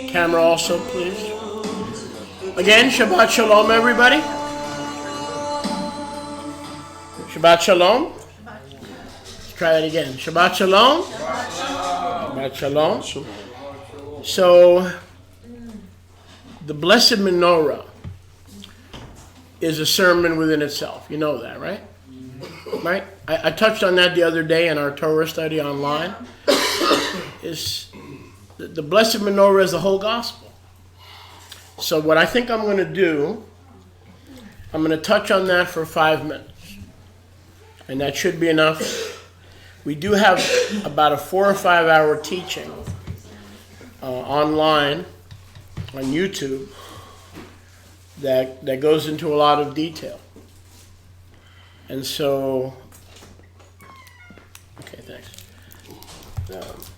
Camera also, please. Again, Shabbat Shalom, everybody. Shabbat Shalom. Let's try it again. Shabbat Shalom. Shabbat Shalom. So, the Blessed Menorah is a sermon within itself. You know that, right? Right? I touched on that the other day in our Torah study online. The Blessed Menorah is the whole gospel. So what I think I'm going to do, I'm going to touch on that for 5 minutes. And that should be enough. We do have about a 4 or 5 hour teaching online on YouTube that goes into a lot of detail. And so, okay, thanks.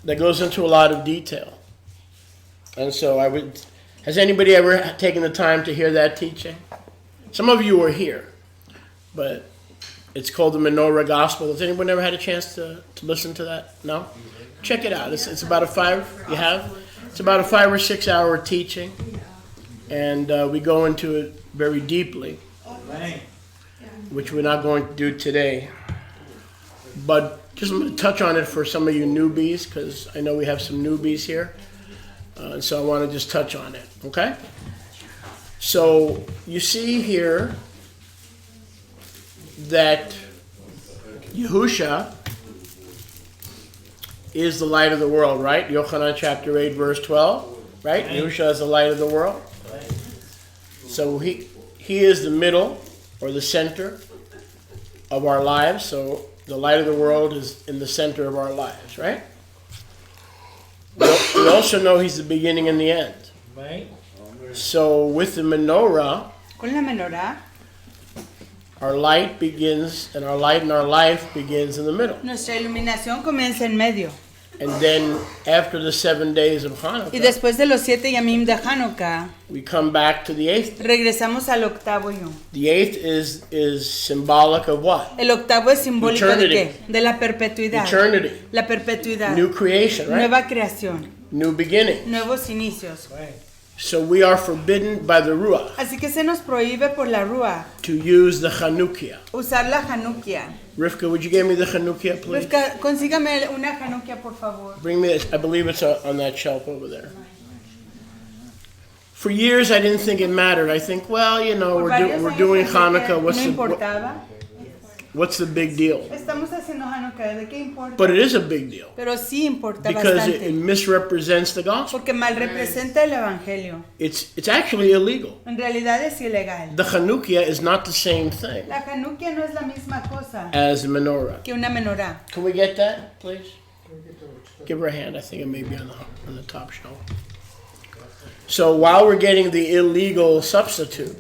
That goes into a lot of detail. And so has anybody ever taken the time to hear that teaching? Some of you were here, but it's called the Menorah Gospel. Has anyone ever had a chance to listen to that? No? Check it out. It's about a 5, you have? It's about a 5 or 6 hour teaching. And we go into it very deeply, which we're not going to do today. But just I'm going to touch on it for some of you newbies, because I know we have some newbies here. And so I want to just touch on it, okay? So you see here that Yahusha is the light of the world, right? Yochanan chapter 8, verse 12, right? Yahusha is the light of the world. So he is the middle or the center of our lives. So the light of the world is in the center of our lives, right? We also know he's the beginning and the end. Right. So with the menorah, con la menorah, our light begins, and our light in our life begins in the middle. Nuestra iluminación comienza en medio. And then after the 7 days of Hanukkah, Y después de los 7 yamim de Hanukkah, we come back to the 8th. Regresamos al octavo yom. The 8th is symbolic of what? El octavo es simbólico Eternity. de qué? De la perpetuidad. Eternity. La perpetuidad. New creation, right? Nueva creación. New beginning. Nuevos inicios. Right. So we are forbidden by the Ruach. Así que se nos prohíbe por la Ruach To use the Chanukiah. usar la Chanukiah. Rivka, would you give me the Chanukiah, please? Rivka, consígame una Chanukiah, por favor. Bring me this. I believe it's on that shelf over there. For years, I didn't think it mattered. I think, well, you know, we're doing Hanukkah. What's the big deal? Estamos haciendo Hanukkah, ¿de qué importa? But it is a big deal. Pero sí importa Because bastante. it misrepresents the gospel. Porque mal representa el evangelio. It's actually illegal. En realidad es ilegal. The Chanukiah is not the same thing La Chanukiah no es la misma cosa as the menorah. que una menorah. Can we get that, please? Give her a hand. I think it may be on the top shelf. So while we're getting the illegal substitute,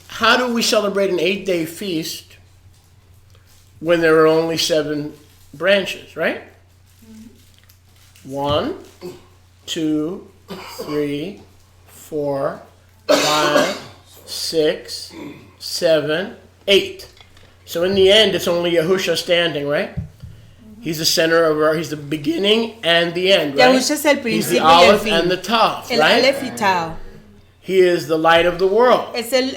how do we celebrate an 8-day feast when there are only 7 branches, right? 1, 2, 3, 4, 5, 6, 7, 8. So in the end, it's only Yahusha standing, right? He's the center of he's the beginning and the end, right? Yahusha es el He's the principio y el Aleph fin. and the Tav, El right? Aleph y Tau. He is the light of the world. Es el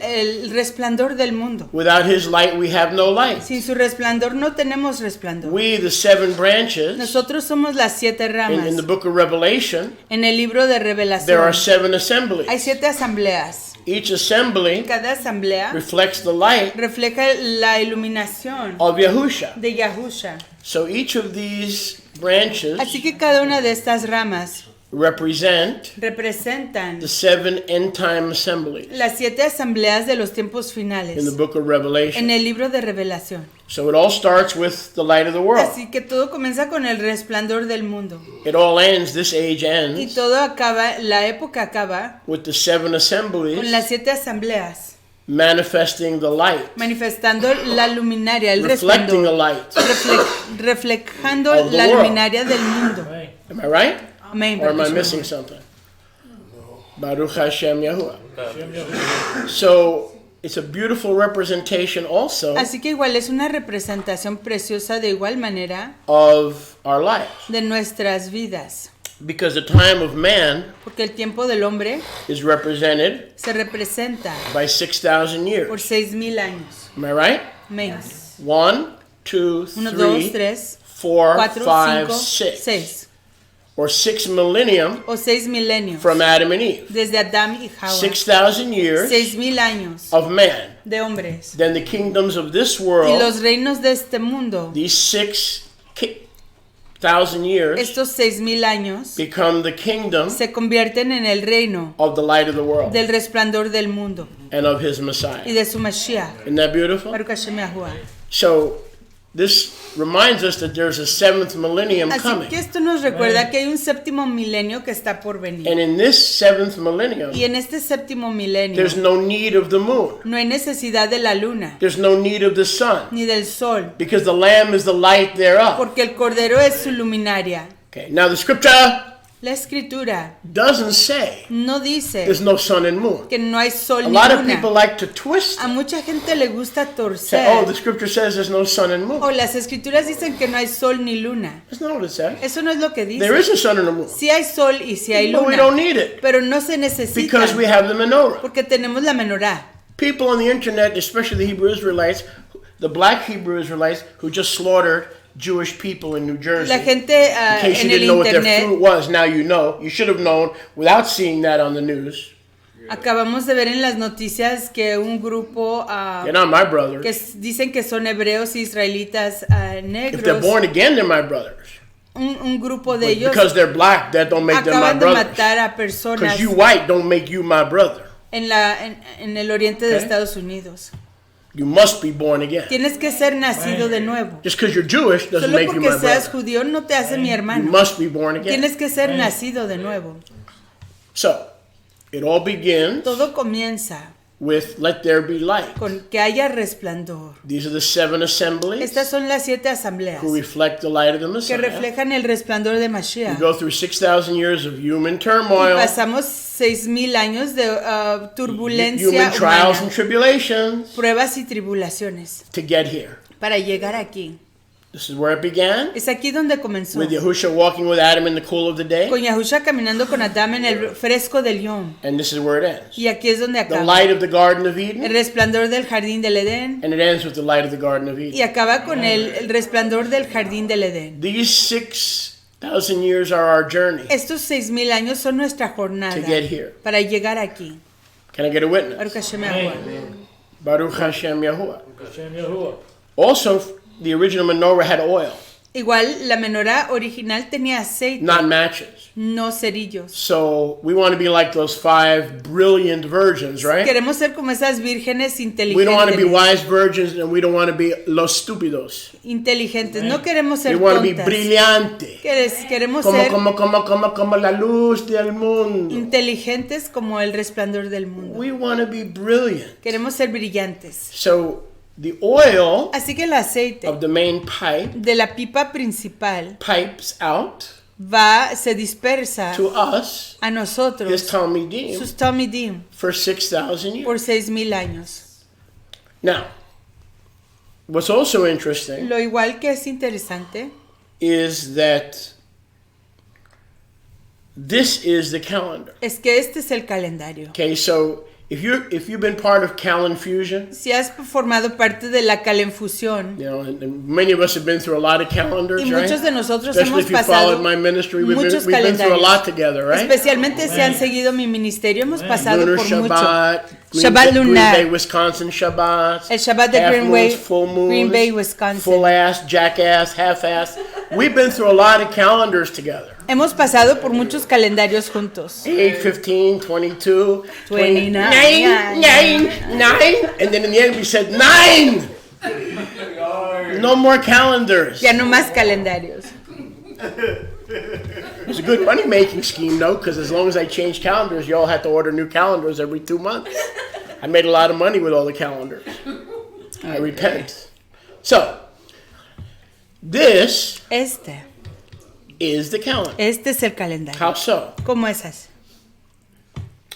resplandor del mundo. Without his light, we have no light. Sin su resplandor no tenemos resplandor. We, the 7 branches, Nosotros somos las 7 ramas. in the book of Revelation, En el libro de there Revelación are 7 hay assemblies. 7 asambleas. Each assembly Cada asamblea reflects the light refleja la iluminación of Yahusha. de Yahusha. So each of these branches Así que cada una de estas ramas representan the 7 end-time assemblies las 7 asambleas de los tiempos in the finales book of Revelation. en el libro de Revelación. So it all starts with the light of the world. Así que todo comienza con el resplandor del mundo. It all ends, this age Y ends, todo acaba, la época acaba with the 7 con assemblies las 7 asambleas manifesting the light, manifestando la luminaria, el reflecting the resplandor, light. reflejando Of the la world. luminaria del mundo. Am I right? Amén. Or am I missing something? Baruch Hashem Yahuwah. So it's a beautiful representation also Así que igual es una representación preciosa de igual manera of our lives. de nuestras vidas. Because the time of man Porque el tiempo del hombre is represented se representa by 6,000 years. por 6,000 años. Am I right? Amén. 1, 2, 1, 2, 3, 3, 4, 4, 5, 5, 6. 6. Or 6 millennium O 6 milenios. from Adam and Eve. Desde Adán y Java. 6,000 years 6,000 años of man. de hombres. Then the kingdoms of this Y world, los reinos de este mundo, these 6,000 years, estos 6,000 años, become the kingdom se convierten en el reino of the light of the world del resplandor del mundo and of his y Messiah. de su Mashiach. Isn't that beautiful? Baruch Hashem Yahuwah. So this reminds us that there's a 7th millennium Así coming. que esto nos recuerda que hay un séptimo milenio que está por venir. And in this 7th millennium, Y en este séptimo milenio there's no need of the moon. no hay necesidad de la luna There's no need of the sun. ni del sol, Because the Lamb is the light thereof. porque el Cordero es su luminaria. Okay, now the scripture La escritura doesn't say no dice there's no sun and moon. que no hay sol A ni lot of people luna. like to twist A it. mucha gente le gusta Say, torcer. oh, the scripture says there's no sun and moon. O las escrituras dicen que no hay sol ni luna. That's not what it says. Eso no es lo que There dice. is a sun and a moon. Sí hay sol y sí hay But we don't luna, need it pero no se necesita because we have the menorah. porque tenemos la menorá. People on the internet, especially the Hebrew Israelites, the black Hebrew Israelites who just slaughtered Jewish people in New Jersey. La gente In case you en el didn't know what their internet, fruit was, now you know. You should have known without seeing that on the news. acabamos de ver en las noticias que un grupo They're not my brothers. que dicen que son hebreos israelitas If they're negros, born again, they're my brothers. un grupo de But ellos because they're black, that don't make them my acaban de brothers. matar a personas Because you white don't make you my brother. en el oriente de Okay. Estados Unidos. You must be born again. Tienes que ser nacido de nuevo. Just because you're Jewish doesn't Solo make you porque my seas brother. judío no te hace mi You hermano. must be born again. Tienes que ser nacido de nuevo. So, it all begins Todo comienza with let there be light. con que haya resplandor. These are the 7 assemblies Estas son las 7 asambleas who reflect the light of the que Messiah. reflejan el resplandor de We Mashiach. go through 6,000 years of human Y turmoil, pasamos 6,000 años de turbulencia human trials and humana, tribulations pruebas y tribulaciones to get here. para llegar aquí. This is where it began, Es aquí donde comenzó. with Yahushua walking with Adam in the cool of the day, Con Yahusha caminando con Adán en el fresco del Yom. and this is where it ends. Y aquí es donde The acaba. light of the Garden of El Eden, resplandor del jardín del Edén. and it ends with the light of the Garden of Eden. Y acaba con el resplandor del jardín del Edén. These 6,000 years are our journey Estos 6,000 años son nuestra jornada to get here. para llegar aquí. Can I get a witness? Baruch Hashem Yahuwah. Baruch Hashem Yahuwah. Also, the original menorah had oil, Igual la menorá original tenía aceite, not matches. no cerillos. So we want to be like those 5 brilliant virgins, right? Queremos ser como esas vírgenes We don't want to be inteligentes. wise virgins, and we don't want to be los estúpidos. Inteligentes. No queremos We ser want to be tontas. brillante, Queremos como, ser como la luz del mundo. inteligentes como el resplandor del mundo. We want to be brilliant. Queremos ser brillantes. So the oil Así que el aceite of the main pipe de la pipa principal pipes out se dispersa to us, a his nosotros, Talmidim, sus Talmidim, for 6,000 years. por 6,000 años. Now, what's also interesting Lo igual que es interesante is that this is the calendar. es que este es el calendario. Okay, so if you've been part of Calend Fusion, Si has formado parte de la calenfusión, you know, and many of us have been through a lot of calendars, y right? muchos de nosotros Especially hemos if you pasado followed my ministry, we've muchos been through a calendarios. lot together, right? Especialmente si han seguido mi ministerio, hemos pasado Lunar por mucho. Shabbat, Shabbat Green lunar. Bay, Wisconsin Shabbat, El Shabbat de half Green moons, Bay, full moons, Green Bay, Wisconsin. full ass, jackass, half ass. We've been through a lot of calendars together. Hemos pasado por muchos calendarios juntos. 8, 15, 22, 29, 9, and then in the end we said 9. No more calendars. Ya no más calendarios. It's a good money-making scheme, though, because as long as I change calendars, you all have to order new calendars every 2 months. I made a lot of money with all the calendars. I repent. So, this Este is the calendar. es el calendario. How so? ¿Cómo es así?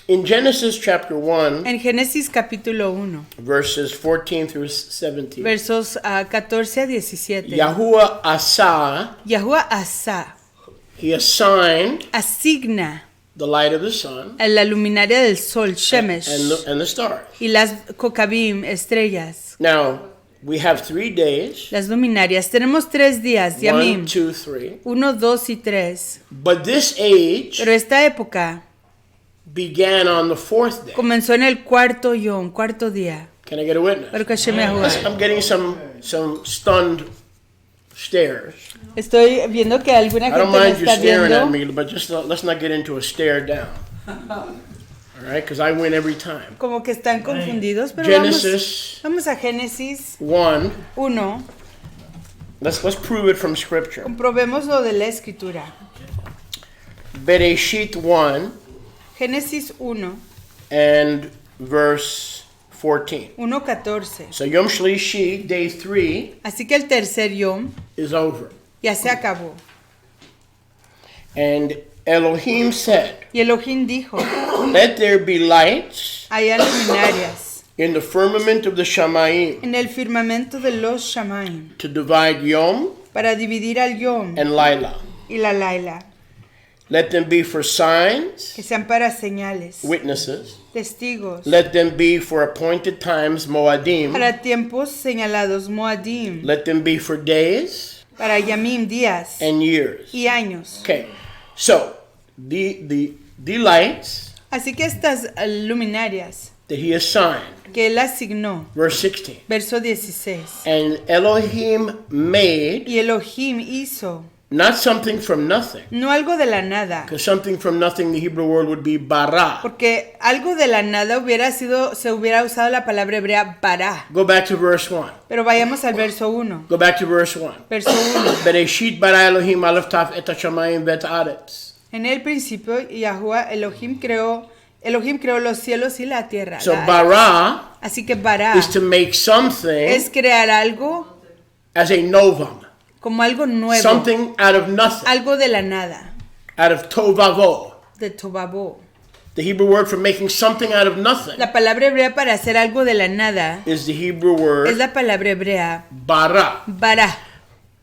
In Genesis chapter 1, En Génesis capítulo 1, verses 14 through 17, versos 14 a 17. Yahuwah asa Yahuwah asa He assigned asigna the light of the sun a la luminaria del sol, Shemesh, and the stars. y las Kokabim, estrellas. Now, we have 3 days. Las luminarias. Tenemos 3 días, 1, Yamim. 2, 3. 1, 2 y 3. But this age Pero esta época began on the 4th day. comenzó en el cuarto yom, cuarto día. Can I get a witness? Pero que Hashem me ayude. I'm getting some stunned stares. Estoy viendo que alguna I don't gente me mind you está staring at viendo me, but just let's not get into a stare down. All right, because I win every time. como que están confundidos, pero Genesis vamos a Génesis 1. 1. Let's prove it from Scripture. Comprobemos lo de la escritura. Bereshit 1 Génesis 1, and verse 14. 1:14. So Yom Shlishi, day 3, Así que el tercer yom is over. ya se acabó. And Elohim said, Y Elohim dijo, let there be lights haya luminarias in the firmament of the Shamayim en el firmamento de los Shamaim to divide Yom para dividir al yom and Laila. y la laila, Let them be for signs, que sean para señales, witnesses. testigos, Let them be for appointed times, Moadim. para tiempos señalados, Moadim, Let them be for days para Yamim, días and years. y años. Okay, so the lights Así que estas luminarias that he assigned, que él asignó, verse 16. verso 16, And Elohim made y Elohim hizo, not something from nothing, no algo de la nada, because something from nothing, the Hebrew word would be bara. porque algo de la nada se hubiera usado la palabra hebrea bara. Go back to verse 1. Pero vayamos al verso 1. Go back to verse 1. Verso 1. Bereshit bara Elohim aleph taf et hashamayim vet haaretz. En el principio, Yahuwah Elohim creó los cielos y la tierra. So bara Así que bara is to make something es crear algo as a novum, como algo nuevo, something out of nothing, algo de la nada, out of tovavo. de tobabo. The Hebrew word for making something out of nothing La palabra hebrea para hacer algo de la nada is the Hebrew es word la palabra hebrea bara. bara.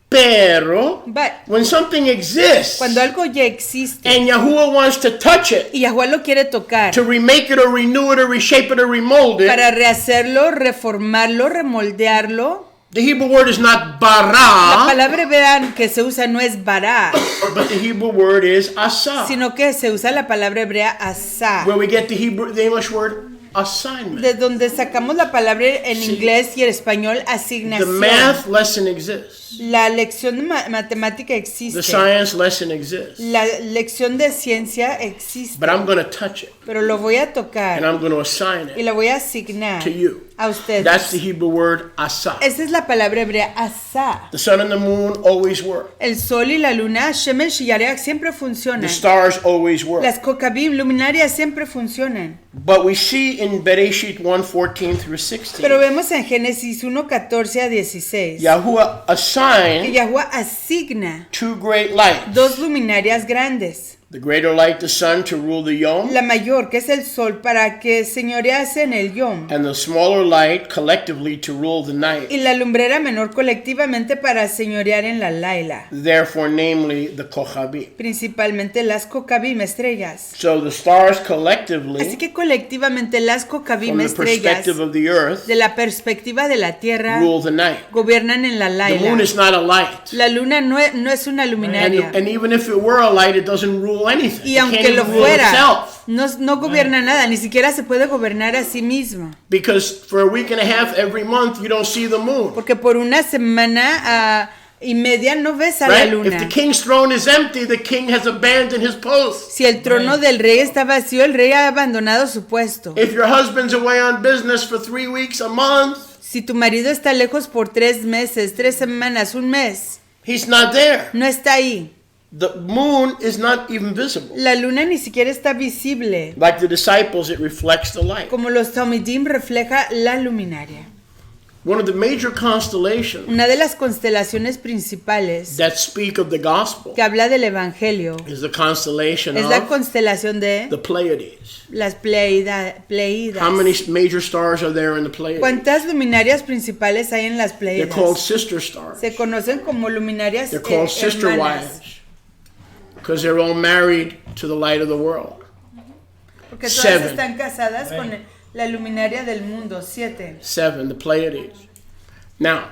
Pero But when something exists cuando algo ya existe and Yahuwah wants to touch it, y Yahuwah lo quiere tocar to remake it or renew it or reshape it or remold it, para rehacerlo, reformarlo, remoldearlo, the Hebrew word is not la bara, palabra hebrea que se usa no es bara, but the Hebrew word is asa, sino que se usa la palabra hebrea asa, where we get the English word assignment. de donde sacamos la palabra en inglés y en español The asignación. math lesson exists. La lección de matemática The existe. science lesson exists. La lección de ciencia existe. But I'm going to touch it Pero lo voy a and tocar I'm going to assign y it la voy a asignar to you. a ustedes. That's the Hebrew word asa. Esa es la palabra hebrea asa. The sun and the moon always work. El sol y la luna, Shemesh y Yareach, siempre The funcionan. stars always work. Las kokabim, luminarias, siempre funcionan. But we see in Bereshit 1:14 through 16, Pero vemos en Génesis 1:14 a 16 Yahuwah que assigned Yahuwah asigna 2 great lights. luminarias grandes. The greater light, the sun, to rule the Yom, La mayor, que es el sol, para que señorease en el yom. and the smaller light collectively to rule the night. Y la lumbrera menor colectivamente para señorear en la laila. Therefore, namely, the Kochabim. Principalmente las kokabim, estrellas. So the stars Así collectively, que colectivamente las kokabim, from the estrellas, perspective of the earth, de la perspectiva de la tierra, rule the night. gobiernan en la The moon laila. is not a light. La luna no es una luminaria. And even if it were a light, it doesn't rule anything. Y It can't aunque lo even rule fuera, itself. no gobierna nada, ni siquiera se puede gobernar a sí mismo. Because for a week and a half every month, you don't see the moon. Porque por una semana y media no ves a la Right? If the luna. king's throne is empty, the king has abandoned his post. Si el trono del rey está vacío, el rey ha abandonado su puesto. If your husband's away on business for 3 weeks, a month, Si tu marido está lejos por 3 meses, 3 semanas, un mes, he's not there. no está ahí. The moon is not even visible. La luna ni siquiera está visible. Like the disciples, it reflects the light. Como los Talmidim refleja la luminaria. One of the major constellations Una de las constelaciones principales that speak of the gospel que habla del evangelio is the constellation es la of constelación de the Pleiades. las Pleiadas. How many major stars are there in the Pleiades? ¿Cuántas luminarias principales hay en las They're called Pleiadas? sister stars. Se conocen como luminarias They're called sister hermanas. wives. because they're all married to the light of the world. Porque todas 7. están casadas con la luminaria del mundo. 7. 7, the Pleiades. Now,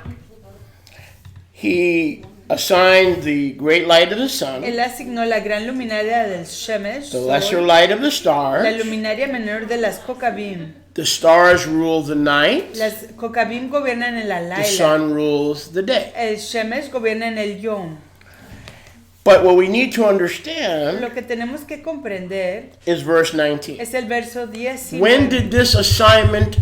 he assigned the great light of the sun, Él asignó la gran luminaria del Shemesh, the Sol, lesser light of the la stars. luminaria menor de las Kokabim. The stars rule the night. Las Kokabim gobiernan en la The Laila. sun rules the day. El Shemesh gobierna en el Yom. But what we need to understand Lo que tenemos que comprender is verse 19. es el verso 10. When did this assignment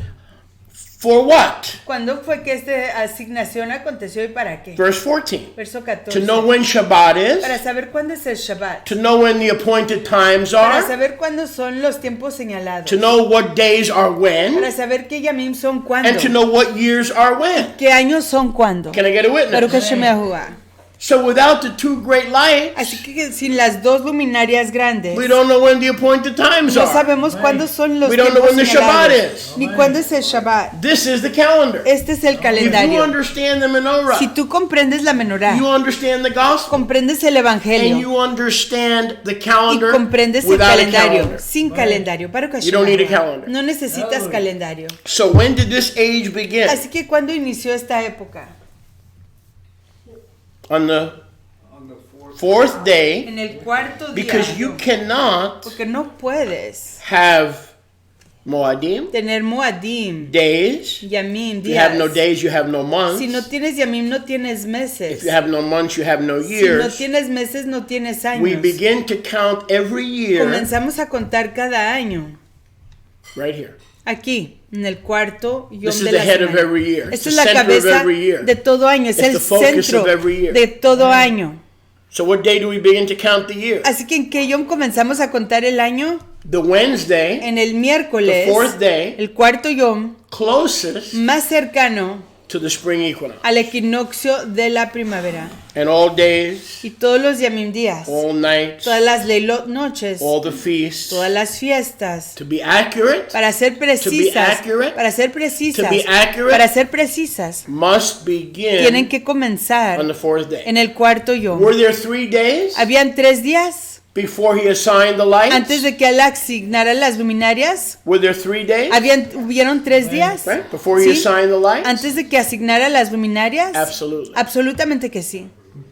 for what? ¿Cuándo fue que esta asignación aconteció y para qué? Verse 14. Verso 14. To know when Shabbat Para is, saber cuándo es el Shabbat. to know when the appointed times Para are, saber cuándo son los tiempos señalados. to know what days are when, Para saber qué yamim son cuándo. and to know what years are when. ¿Qué años son cuándo? Can I get a Baruch witness? Hashem Yahuwah. So without the two great lights, Así que sin las dos luminarias grandes, we don't know when the appointed times no are. sabemos cuándo son los We don't know tiempos when the señalados, Shabbat is. ni cuándo es el Shabbat. This is the calendar. Este es el If you calendario. understand the Menorah, Si tú comprendes la Menorah, you understand the gospel, comprendes el and Evangelio you understand the y calendar comprendes el without a calendario, calendar. sin calendario. Baruch Hashem You don't need a Yahuwah. calendar. No necesitas calendario. So when did this age begin? Así que ¿cuándo inició esta época? On the fourth day, En el cuarto día. because you cannot Porque no puedes have Moadim, tener Moadim, days. Yamim, If you have no días. days, you have no months. Si no tienes Yamim, no tienes meses. If you have no months, you have no Si no years. tienes meses, no tienes años. We begin to count every year Comenzamos a contar cada año. right here. Aquí, en el cuarto Yom This is de the la head of semana. every year. It's Esto the es la center of cabeza every year. de todo año. Es It's el the focus centro of every year. de todo año. So what day do we begin to count the year? Así que ¿en qué Yom comenzamos a contar el año? The Wednesday, En el the miércoles, fourth day, el cuarto Yom, closest más cercano to the spring equinox. al equinoccio de la primavera. And all days, Y todos los Yamim días, all nights, todas las leilot noches, all the feasts, todas las fiestas, to be accurate, para ser precisas, accurate, para ser precisas, to be accurate, para ser precisas, must begin tienen que comenzar on the fourth day. en el cuarto Yom. Were there 3 days Habían 3 días before he assigned the lights? antes de que él asignara las luminarias. Were there 3 days? Hubieron 3 días Right? Before he ¿Sí? assigned the lights? antes de que asignara las luminarias. Absolutely. Absolutamente que sí.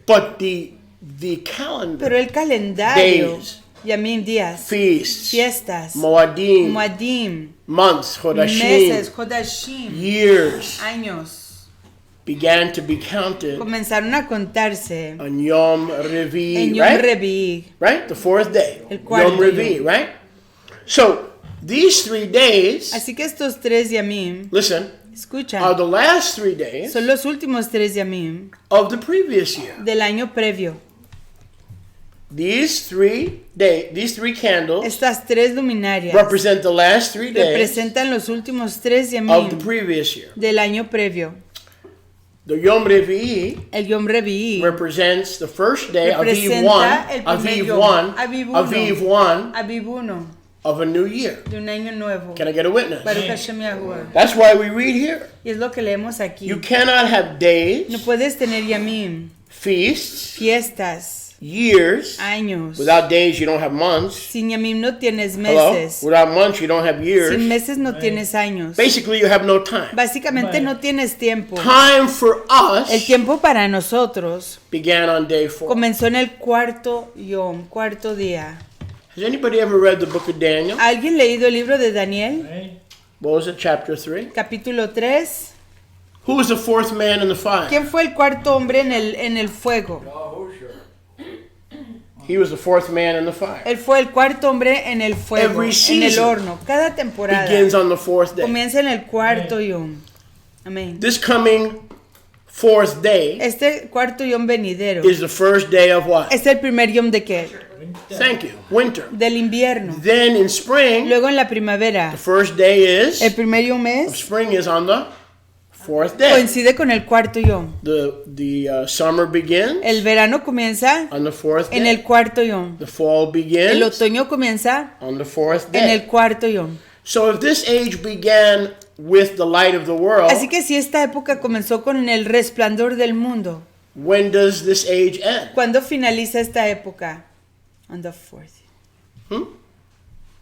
But the calendar, Pero el calendario, Days. Yamim, días, feasts, fiestas, Moadim, Moadim, months, meses, Chodashim, Hodashim, years, años, began to be counted comenzaron a contarse on Yom en Revi, Yom right? Revi, Right? The fourth day. El cuarto Yom Revi, Yom. right? So, these 3 days, Así que estos 3 Yamim, listen, are escucha, the last 3 days son los últimos 3 Yamim of the previous year. del año previo. These 3 candles Estas 3 luminarias represent the last 3 days representan los últimos 3 of the Yamim previous year. del año previo. The Yom Revi El Yom Revi represents the first day, Aviv representa 1, el primer Aviv Yom, 1, Aviv uno. Aviv 1 Aviv 1 of a new year. de un año nuevo. Can I get a witness? Baruch Hashem Yahuwah. That's why we read here. Y es lo que leemos aquí. You cannot have days, No puedes tener Yamim, feasts, fiestas, years. años. Without days, you don't have months. Sin Yamim no tienes Hello? meses. Without months, you don't have Sin years. meses no tienes años. Basically, you have no time. Básicamente no tienes tiempo. Time for El us tiempo para nosotros began on day 4. comenzó en el cuarto Yom, cuarto día. Has anybody ever read the book of Daniel? ¿Alguien leído el libro de Daniel? What was it, chapter 3? Capítulo 3. Who was the fourth man in the fire? ¿Quién fue el cuarto hombre en el fuego? He was the fourth man in the fire. Él fue el cuarto hombre en el fuego, Every en el season horno. Cada temporada Begins on the fourth day. comienza en el cuarto Yom. Amén. This coming fourth day Este cuarto Yom venidero is the first day of what? es el primer Yom de qué? Thank you. Winter. Del invierno. Then in spring, Luego en la primavera, the first day is el primer Yom of es spring is on the fourth day. coincide con el cuarto Yom. The summer begins El verano comienza on the fourth en day. el cuarto Yom. The fall El begins otoño comienza on the fourth en day. el cuarto Yom. So if this age began with the light of the world, Así que si esta época comenzó con el resplandor del mundo, when does this age end? ¿cuándo finaliza esta época? On the 4th.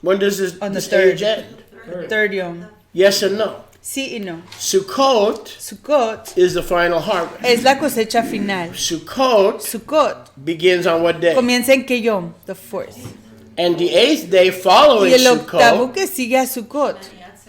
When does this On the age 3rd. end? Third Yom. Yes and no. Sí y no. Sukkot Sukkot is the final harvest. es la cosecha final. Sukkot Sukkot begins on what day? comienza en qué Yom? The 4th. And the 8th day following Y el octavo Sukkot que sigue a Sukkot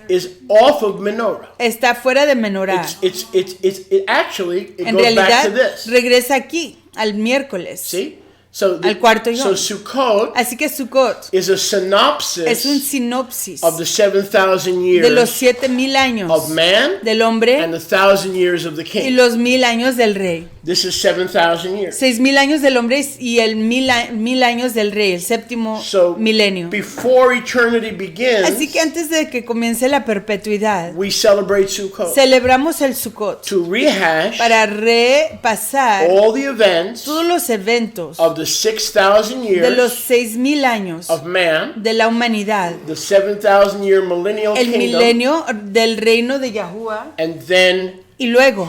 is off of Menorah. está fuera de Menorah. It actually En goes back realidad to this. regresa aquí al miércoles. See? So Al cuarto so yom. Sukkot Así que Sukkot is a es un synopsis sinopsis of the 7,000 de los years 7,000 años of man del hombre and the 1,000 years of the y king. los 1,000 años del rey. This is 7,000 years. 6,000 años del hombre y el 1,000 años del rey, el séptimo So milenio. before eternity begins, Así que antes de que comience la perpetuidad, we celebrate Sukkot celebramos el Sukkot to rehash para repasar all the events todos los eventos of the 6,000 de los years 6,000 años of man, de la humanidad, the 7,000 year millennial el kingdom, milenio del reino de Yahuwah, and then y luego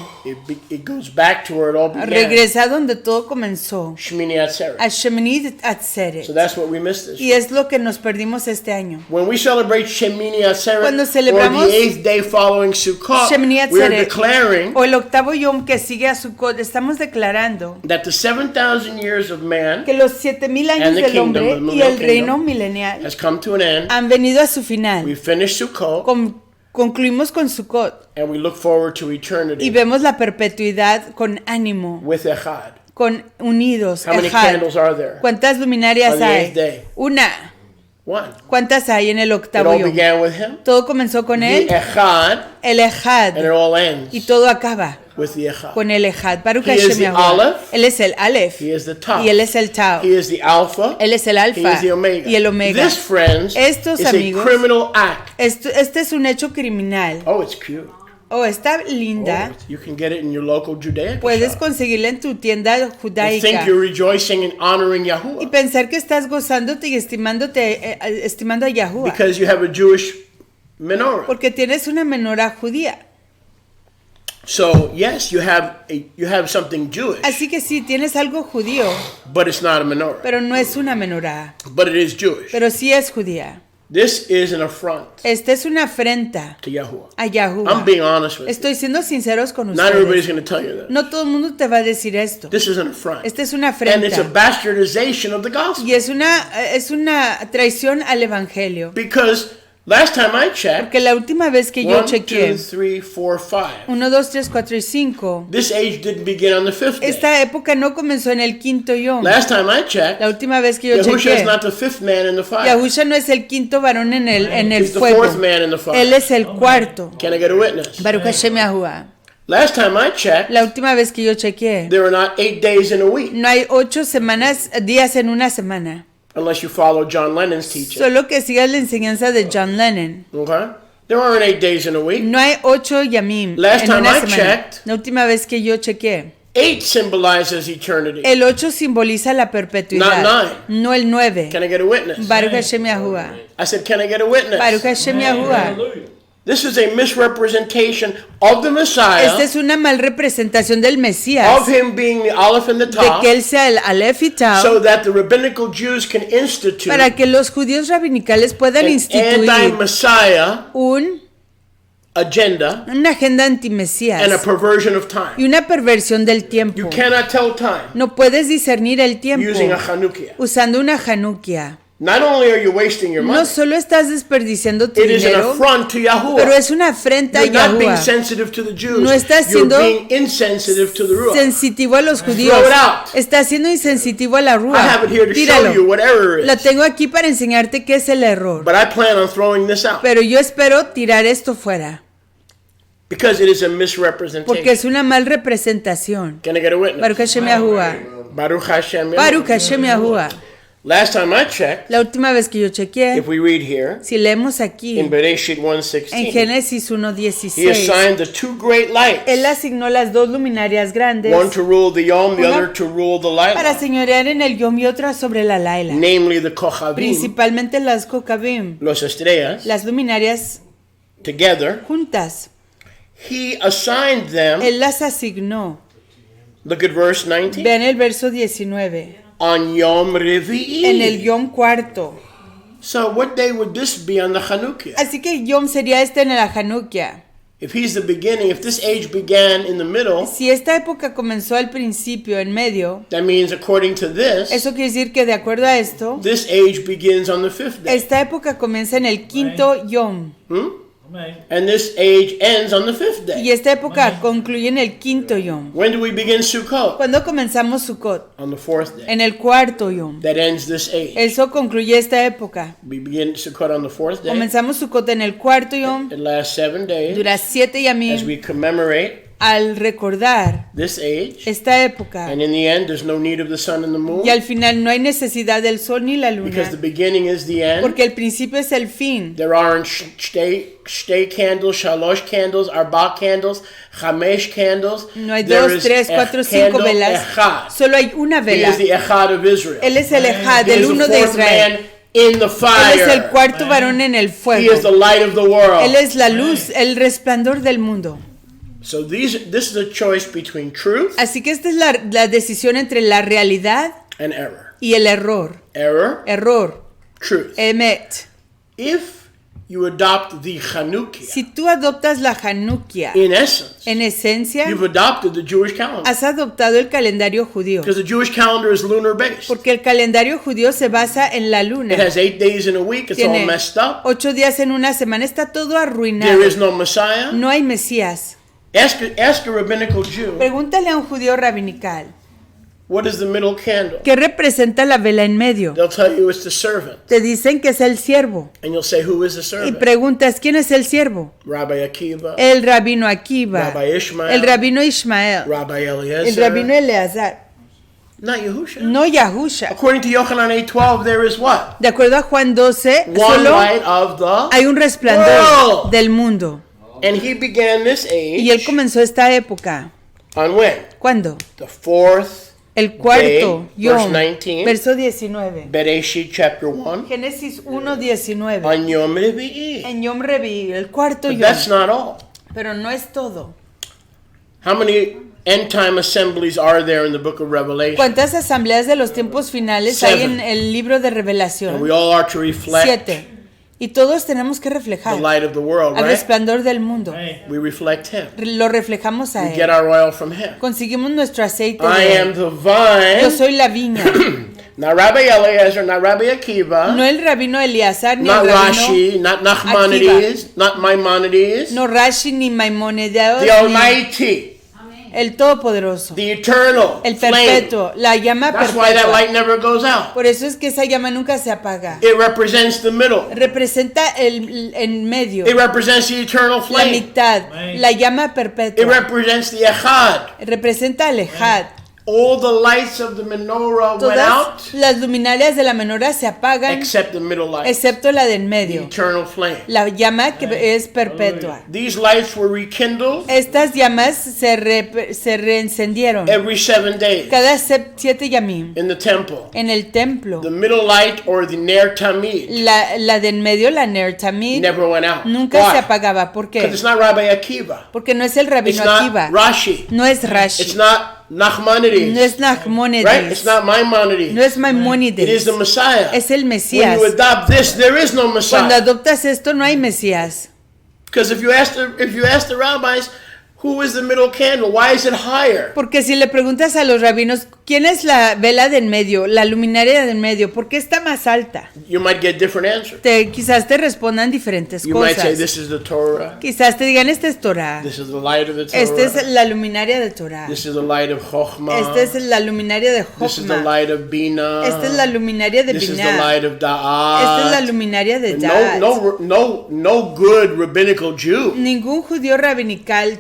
it goes back to where it all began. regresa donde todo comenzó, Shmini Atzeret. a Shemini Atzeret. So that's what we missed this Y year. es lo que nos perdimos este año. When we celebrate Shemini Atzeret, Cuando or celebramos the 8th day following Sukkot, Shemini we're Atzeret declaring o el octavo Yom que sigue a Sukkot, estamos declarando that the 7,000 years of man que los 7,000 años And the del kingdom, hombre the y millennial el reino kingdom, milenial has come to an end. han venido a su final. We finished Sukkot, Concluimos con Sukkot and we look forward to y eternity vemos la perpetuidad con ánimo, with Echad. con unidos. How many Ejad. candles are there? ¿Cuántas luminarias On the hay? 8th day. Una. One. ¿Cuántas hay en el It octavo all Yom? began with him, Todo comenzó con the él, Echad, el Ejad, and it all ends y todo acaba with the Echad. con el Ejad. Baruch He is Hashem the Yahuwah. Aleph. Él es el Aleph He is the Tau. y él es el Tau. He is the Alpha. Él es el He Alfa is the Omega. y el Omega. This, friends, Estos is a amigos, criminal act. Este es un hecho criminal. Oh, it's cute. Oh, está Oh, linda. you can get it in your local Judaic Puedes shop. conseguirla en tu tienda You think judaica. you're rejoicing and honoring Y Yahuwah pensar que estás gozándote y estimando a Yahuwah. because you have a Jewish menorah. Porque tienes una menorá judía. So yes, you have something Jewish, Así que sí, tienes algo judío, but it's not a menorah. pero no es una menorá. But it is Jewish. Pero sí es judía. This is an affront Esta es una afrenta to Yahuwah. a I'm Yahuwah. being honest with you. Estoy siendo sinceros con Not everybody's ustedes. going to tell you that. No todo el mundo te va a decir esto. This is an affront. Esta es una And it's a afrenta. bastardization of the gospel. Y es una traición al evangelio. Because last time I checked, Porque la última vez que yo 1, 2, chequeé, 3, 4, 5. 1, 2, 3, 4 y 5, This age didn't begin on the 5th day. esta época no comenzó en el quinto yom. Last time I checked, La última vez que yo Yahusha is chequé, not the 5th man in the fire. Yahusha no es el quinto varón en el He's the fuego. 4th man in the fire. Él es el cuarto. Can I get a witness? Baruch Hashem Yahuwah. Last time I checked, La última vez que yo chequeé, there are not 8 days in a week, no hay 8 días en una semana. unless you follow John Lennon's teaching. Solo que sigas la enseñanza de John Lennon. Okay? There aren't 8 days in a week. No hay 8 yamim Last en time una I semana. checked, La última vez que yo chequé, 8 symbolizes eternity. el 8 simboliza la perpetuidad, Not 9. no el 9. Can I get a witness? Baruch Hashem Yahuwah. I said, can I get a witness? Baruch Hashem Yahuwah. This is a misrepresentation of the Messiah, Esta es una mal representación del of Mesías, him being the Aleph and the de Tav, que él sea el Aleph y Tau, so that the rabbinical Jews can institute para que los judíos rabinicales puedan an instituir anti-Messiah agenda una agenda and a antimesías perversion of y time. una perversión del You tiempo. cannot tell time No puedes discernir el tiempo using a Chanukiah. usando una Chanukiah. Not only are you wasting your No money, solo estás desperdiciando tu it is an dinero, affront to pero Yahuwah. es una afrenta a You're not being Yahuwah. sensitive to the Jews. No estás You're siendo being insensitive to the Ruach. Sensitivo a los judíos. Throw it out. Estás siendo insensitivo a la I have rúa. it here to show Tíralo. you what error La is. tengo aquí para enseñarte qué es el error. But I plan on throwing this out Pero yo espero tirar esto fuera, because it is a porque misrepresentation. es una mal representación. Can I get a witness? Baruch Hashem Yahuwah. Baruch Hashem. Baruch Hashem Yahuwah. Last time I checked, La última vez que yo chequeé, if we read here si leemos aquí in Bereshit en 1:16, Génesis he 1:16, assigned the two great lights, él asignó las dos luminarias grandes, one to rule the Yom, the Una other to rule the para Light, señorear en el Yom y otra sobre la Laila. namely the Kochavim, Principalmente las Kokabim, los estrellas, las luminarias together. juntas. He assigned them. Él las asignó. Look at verse 19. Vean el verso 19. On Yom Revi'i. en el Yom cuarto. So what day would this be on the Chanukiah? Así que Yom sería en la Chanukiah. If he's the beginning, if this age began in the middle, Si esta época comenzó al principio, en medio, that means according to this, eso quiere decir que de acuerdo a esto, this age begins on the 5th day. esta época comienza en el quinto Yom. And this age ends on the 5th day. Y esta época concluye en el quinto Yom. When do we begin Sukkot? ¿Cuándo comenzamos Sukkot? On the 4th day. En el cuarto Yom. That ends this age. Eso concluye esta época. We begin Sukkot on the 4th day. Comenzamos Sukkot en el cuarto Yom. It lasts 7 days Dura 7 as Yamim. we commemorate Al recordar this age. esta época. And in the end, there's no need of the sun and the moon Y al final no hay necesidad del sol ni la because the luna. beginning is the end. Porque el principio es el fin. There aren't shtei candles, shalosh candles, arba candles, chamesh candles. No hay There 2, is 3, 4, 5 candle velas. echad. Solo hay una He vela. is the echad of Israel. Él es el Ejad, He el is the uno de fourth Israel. man in the Él fire. es el cuarto varón en el He is fuego. the light of the world. Él es la luz, el resplandor del mundo. So this is a choice between truth Así que esta es la decisión entre la realidad and error. y el error. Error, Error. truth. Emet. If you adopt the Chanukiah, Si tú adoptas la Chanukiah, in essence, en esencia, you've adopted the Jewish calendar. has adoptado el calendario judío. Because the Jewish calendar is lunar based. Porque el calendario judío se basa en la luna. It has 8 days in a week. It's all Tiene messed up. 8 días en una semana. Está todo arruinado. There is no Messiah. No hay Mesías. Ask a rabbinical Jew, Pregúntale a un judío rabinical. what is the middle candle? ¿Qué representa la vela en medio? They'll tell you it's the servant. Te dicen que es el siervo. And you'll say, who is the Y servant? preguntas, ¿quién es el siervo? Rabbi Akiva, El rabino Akiva. Rabbi Ishmael, El rabino Ismael. Rabbi El rabino Eliezer, Eleazar. not Yahusha. No Yahusha. According to Yochanan 8:12, there is what? De acuerdo a Juan 12, One solo light of the hay un resplandor world. del mundo. And he began this Y él age comenzó esta época. on when? ¿Cuándo? The 4th El cuarto day, verse Yom, 19. verso 19. Bereshit chapter 1. Génesis 1:19. On Yom Revi'i. En Yom Revi, el cuarto But Yom. that's not all. Pero no es todo. How many end time assemblies are there in the book of Revelation? ¿Cuántas asambleas de los tiempos finales hay en 7. el libro de And we Revelación? all are to reflect 7. Y todos tenemos que the reflejar light of the world, al right? resplandor del mundo. We reflect him. Lo reflejamos a We get Él. our oil from him. Conseguimos nuestro aceite I de am Él. the Yo vine, soy la viña. not Rabbi Eliezer, not Rabbi Akiva, No el rabino Eleazar, ni not el rabino, Rashi, not Nachmanides, not Maimonides, no Rashi, ni Maimonides, the ni Almighty, el Todopoderoso, the Eternal, el flame. perpetuo, la llama That's why that perpetua. light never goes out. Por eso es que esa llama nunca se apaga. It represents the middle. Representa el en medio, It represents the eternal la flame. mitad, la llama It perpetua. represents the Echad. Representa al Ejad. All the lights of the menorah went out Todas las luminarias de la menorá se apagan, except the middle light, excepto la del the medio, eternal flame. la llama que es perpetua. These lights were rekindled Estas llamas se reencendieron every 7 days cada 7 yamim in the temple. en el templo. The middle light, or the Ner Tamid, La del medio, la Ner Tamid, never went out. nunca se Why? apagaba. ¿Por Because qué? it's not Rabbi Akiva. Porque no es el It's rabino not Akiva, Rashi. no es It's Rashi, not Nachmanides. no es Right? It's Nachmonides, not Maimonides. no es It is Maimonides, the Messiah. es el When Mesías. you adopt this, there is no Cuando Messiah. adoptas esto no hay Mesías. Because if you ask the rabbis, who is the middle candle? Why is it higher? Porque si le preguntas a los rabinos, ¿quién es la vela del medio, la luminaria del medio? ¿Por qué está más alta? You might get different answers. Quizás te respondan diferentes You might say, cosas. this is the Torah. Quizás te digan, esta es Torah. This is the light of the Esta es Torah. la luminaria de Torah. This is the light of Chokhmah. Esta es la luminaria de This is the Jochma. light of Bina. Esta es la luminaria de This is the Binah. light of Esta es la Da'at. luminaria de No, Da'at. no good rabbinical Jew Ningún judío rabinical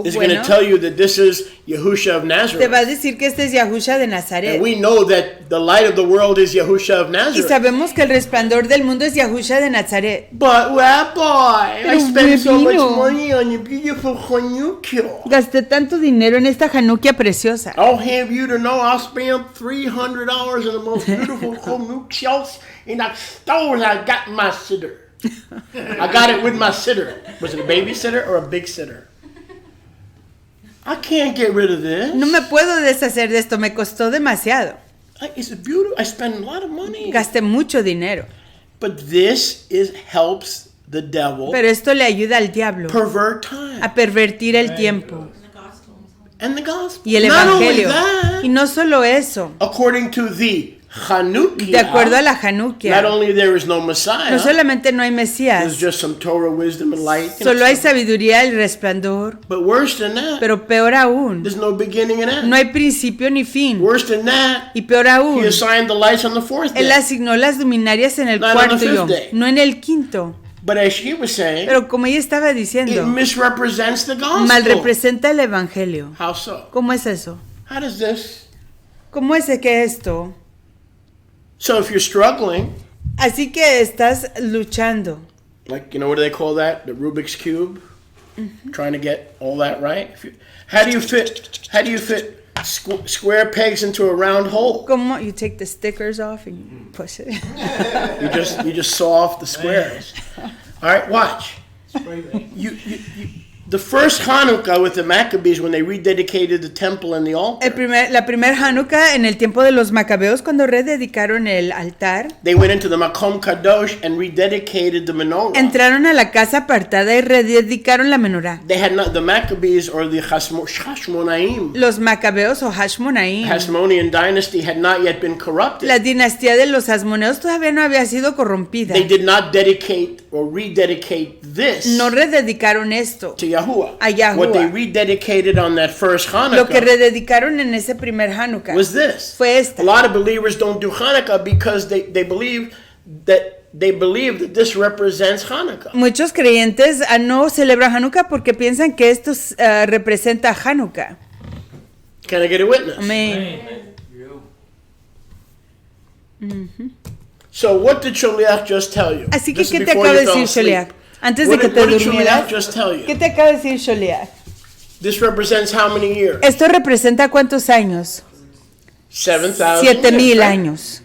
is bueno going to tell you that this is Yahusha of te va a Nazareth. decir que este es Yahusha de And Nazaret. we know that the light of the world is Yahusha of Y Nazareth. sabemos que el resplandor del mundo es Yahusha de Nazaret. But Rabbi, I Pero, spent so much Rabino, money on your beautiful Chanukiah. Gasté tanto dinero en esta Chanukiah preciosa. I'll have you to know I spent $300 on the most beautiful Chanukiahs in the stores I got my sitter. I got it with my sitter. Was it a babysitter or a big sitter? I can't get rid of this. No me puedo deshacer de esto, me costó demasiado. It's beautiful. I spend a lot of money. Gasté mucho dinero. But this helps the devil Pero esto le ayuda al diablo pervert time a pervertir el tiempo and the gospel. y el Not only evangelio. that, Y no solo eso, according to the Chanukiah, de acuerdo a la not Chanukiah, only there is no Messiah, no solamente no hay there's Mesías, just some Torah wisdom and light. solo hay sabiduría y resplandor, But worse than that, pero peor aún, there's no beginning and end. no hay principio ni fin. Worse than that, Y peor he aún, assigned the lights on the fourth Él day. asignó las luminarias en el Not on the cuarto fifth yom, day. no en el quinto. But as she was saying, Pero como ella estaba it diciendo, misrepresents the gospel. mal representa el evangelio. How so? ¿Cómo es eso? How does this? ¿Cómo es que esto? So if you're struggling, Así que estás luchando. like, you know, what do they call that? The Rubik's Cube? Trying to get all that right? How do you fit square pegs into a round hole? ¿Cómo? You take the stickers off and you push it. You just saw off the squares. All right, watch. The first Hanukkah with the Maccabees, when they rededicated the temple and the altar, La primer Hanukkah en el tiempo de los macabeos, cuando rededicaron el altar, they went into the Makom Kadosh and rededicated the Menorah. entraron a la casa apartada y rededicaron la Menorah. They had not, the Maccabees or the Hashmonaim, Los macabeos o Hashmonaim, Hasmonean dynasty had not yet been corrupted. la dinastía de los asmoneos todavía no había sido corrompida. They did not dedicate or rededicate this No rededicaron esto to Yahuwah. a Yahuwah. What they rededicated on that first Lo que Hanukkah rededicaron en ese primer Hanukkah was this. fue esta. A lot of believers don't do Hanukkah because they believe that this represents Hanukkah. Muchos creyentes no celebran Hanukkah porque piensan que esto representa Hanukkah. Can I get a witness? Amén. So what did Sholiach just tell you? Así que, This is ¿qué te before acaba de you fell decir asleep. Sholiach? Antes de What que did- te what did durmieras, Sholiach just tell you? ¿qué te acaba de decir Sholiach? This represents how many years? Esto representa ¿cuántos años? 7,000 7,000 years, right? años.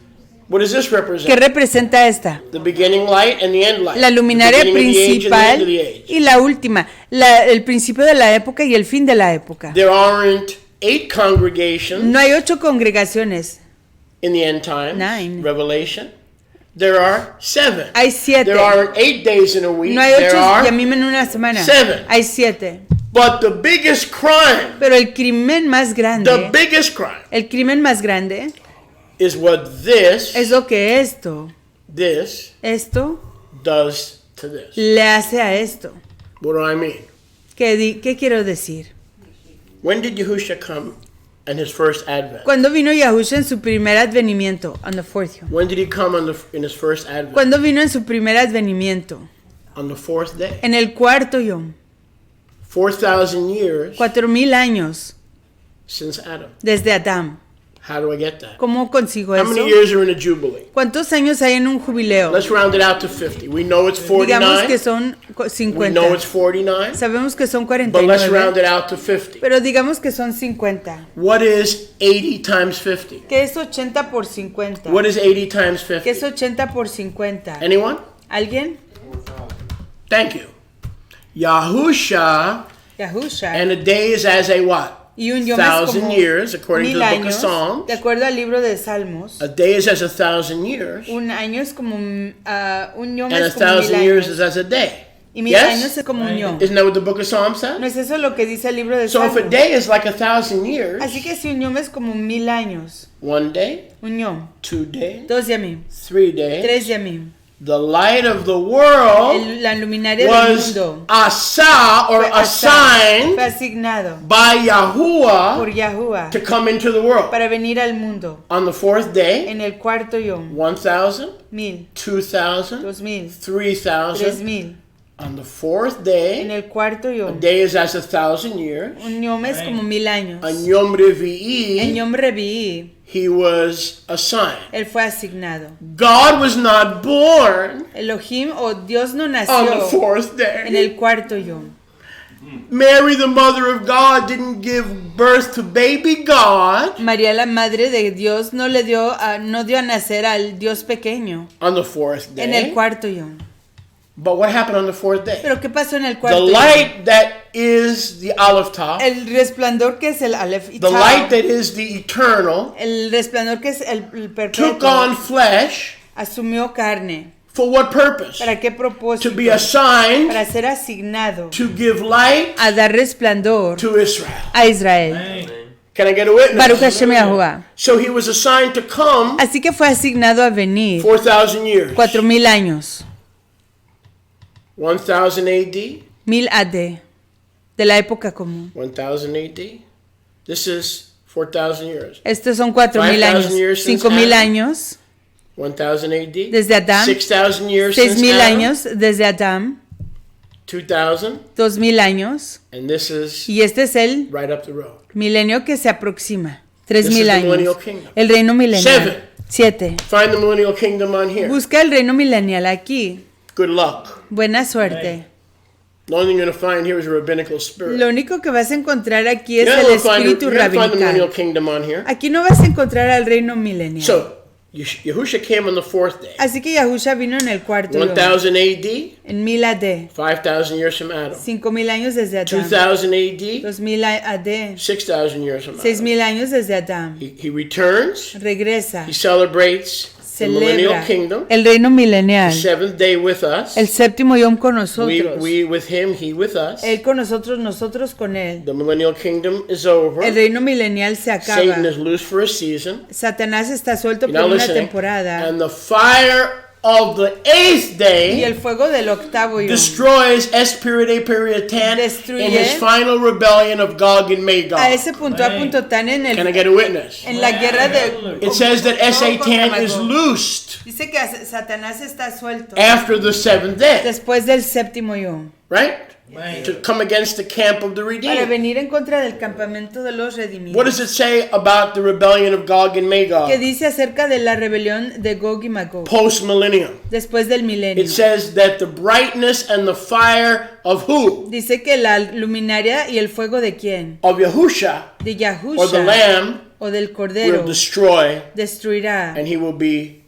What does this ¿Qué represent? representa esta? The beginning light and the end light. La luminaria The beginning of the age and the end principal of the age. y la última, el principio de la época y el fin de la época. There aren't 8 congregations No hay 8 congregaciones, in the end times. 9. Revelation. There are 7. hay 7. There aren't 8 days in a week. No hay There 8 are. y a mí en una semana. 7. Hay 7. But the biggest crime, Pero el crimen más the grande, biggest crime el crimen más grande is what this es lo que esto does to this. le hace a esto. What do I mean? ¿Qué quiero decir? When did Yahushua come in his first advent? Cuando vino Yahushua en su primer advenimiento? On the fourth yom. When did he come in his first advent? Cuando vino en su primer advenimiento? On the 4th day. En el cuarto yom. 4,000 years 4,000 años since Adam. desde Adán. How do I get that? ¿Cómo consigo How eso? many years are in a jubilee? ¿Cuántos años hay en un jubileo? Let's round it out to 50. We know it's Digamos que 49. son We 50. know it's 49. Sabemos que son But let's round 49. it out to 50. Pero digamos que son 50. What is 80 times 50? ¿Qué es 80 por 50? What is 80 times ¿Qué es 50? 80 por 50? Anyone? ¿Alguien? Thank you. Yahusha, Yahushua. and a day is as a what? Y un yom es 1,000 como years, according to 1000 the book of años. Psalms. De acuerdo al libro de Salmos. A day is as 1,000 years, Un año es como un yom and es como 1,000 1000 years años. is as a day. Y 1000 años Yes? es como un yom. Isn't that what the book of Psalms ¿No says? es eso lo que dice el libro de So if a Salmos? day is like 1,000 years, Así que si un yom es como 1000 años, 1 day, un yom, 2 days, 2 yamim, 3 days, 3 yamim, the light of the world la luminaria del was mundo asa or fue assigned asignado by por Yahuwah Yahuwah to come into the world. para venir al mundo On the 4th day, en el cuarto yom, 1,000, 1000, 2,000, 2000, 3,000. 3000. On the 4th En day, el cuarto a yom, day is as 1,000 years. un yom es como 1000 años. On Yom En Revi'i, yom revi'i, he was assigned. él fue asignado. God was not born Elohim o Dios no on the nació 4th en day. el cuarto yom. Mary, the mother of God, didn't give birth to baby God María, la madre de Dios, no dio a nacer al Dios pequeño on the 4th en el day. cuarto yom. But what happened on the 4th day? Pero ¿qué pasó en el The cuarto yom? light that is the Aleph Tav, el resplandor que es el Aleph y the Tav, light that is the eternal, el resplandor que es el took perpetuo, on flesh. asumió carne. For what purpose? ¿Para qué propósito? To be assigned Para ser asignado to give light a dar resplandor to Israel. a Israel. Can I get a witness? Baruch Hashem Yahuwah. So he was assigned to come Así que fue asignado a venir 4,000 years. 4000 años, 1,000 AD, 1000 AD, de la época común. 1,000 AD. This is 4,000 years. Estos son 4000 años, 5,000 years since 5000 Adam. años 1,000 AD. desde Adán, 6,000 years since 6000 Adam. años desde Adán, 2,000. 2000 años, And this is y este es el right up the road. milenio que se aproxima, This is 3000 the años. millennial kingdom. El reino milenial. 7. 7. Find the millennial kingdom on here. Busca el reino milenial aquí. Good luck. Buena suerte. The only thing you're going to find here is a rabbinical spirit. Lo único que vas a encontrar aquí es You're el not going espíritu to find the millennial rabinical. kingdom on here. Aquí no vas a encontrar al reino milenial. So, Yahusha came on the fourth day. Así que Yahusha vino en el cuarto día, 1,000 AD, en 1000 AD, 5,000 years from Adam. 5000 años desde Adán, 2,000 AD, 2000 AD, 6,000 years from Adam. 6000 años desde Adán. He returns. Regresa, He celebrates the millennial celebra kingdom. el reino The milenial, seventh day with us. el séptimo yom con nosotros. We with him, he with us. Él con nosotros, nosotros con él. The millennial kingdom is over. El reino milenial se acaba. Satan is loose for a season. Satanás está suelto You're por not una listening. temporada. And the fire of the eighth Y day el fuego del octavo yom destroys S.10 in Destruye his final rebellion of Gog and a Magog. ese punto a punto tan en Can I el get a witness? en la guerra de It says that S.A.10 is loosed Dice que Satanás está suelto after the seventh day, después del séptimo yom right? To come against the camp of the para redeemed. venir en contra del campamento de los What redimidos. does it say about the rebellion of Gog and ¿Qué Magog? dice acerca de la rebelión de Gog y Magog Post millennium. después del milenio? It says that the brightness and the fire of who? Dice que la luminaria y el fuego de quién? Of Yahusha De or the Yahusha Lamb o del will Cordero destroy, destruirá and he will be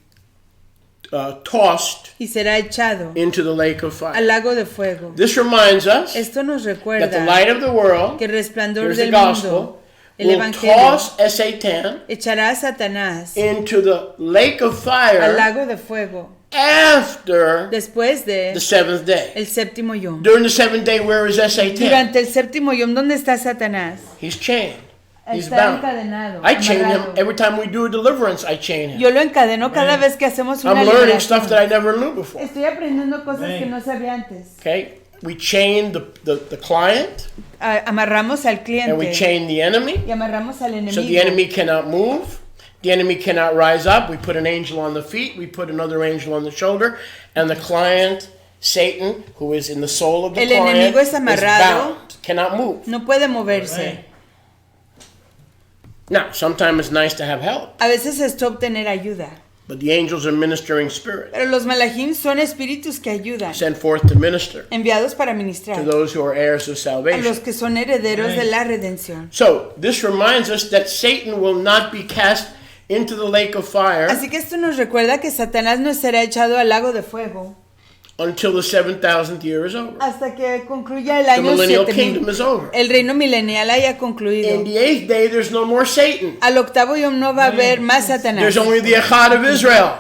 tossed y será echado into the lake of al fire. lago de fuego. This reminds us Esto nos that the recuerda light of the world, que el resplandor here's the del gospel, mundo, el will evangelio, toss S.A.10 echará a Satanás into the lake of al fire lago de fuego after después the de seventh day. el séptimo yom. During the seventh day, where is S.A.10? Durante el séptimo yom, ¿dónde está Satanás? He's chained. He's Está bound. encadenado. I chain him amarrado. every time we do a deliverance. I chain him. Yo lo encadeno cada vez que hacemos una I'm learning stuff that liberación. I never knew before. Estoy aprendiendo cosas que no sabía antes. Okay, we chain the client, Amarramos al and we cliente chain the enemy, y amarramos al so the enemigo. enemy cannot move. The enemy cannot rise up. We put an angel on the feet. We put another angel on the shoulder, and the client, Satan, who is in the soul of the El client, enemigo es is amarrado. bound, cannot move. No puede moverse. Now, sometimes it's nice to have help, A veces esto obtener ayuda. but the angels are ministering spirits Pero los malachim son espíritus que ayudan, sent forth to minister enviados para to ministrar those who are heirs of a salvation. los que son herederos de la redención. So, this reminds us that Satan will not be cast into the lake of fire Así que esto nos recuerda que Satanás no será echado al lago de fuego until the 7,000th year is over. hasta que concluya el The año millennial 7000. kingdom is over. El reino milenial haya concluido. In the 8th day, there's no more Satan. Al octavo yom no va a haber más Satanás. There's only the Echad of Israel.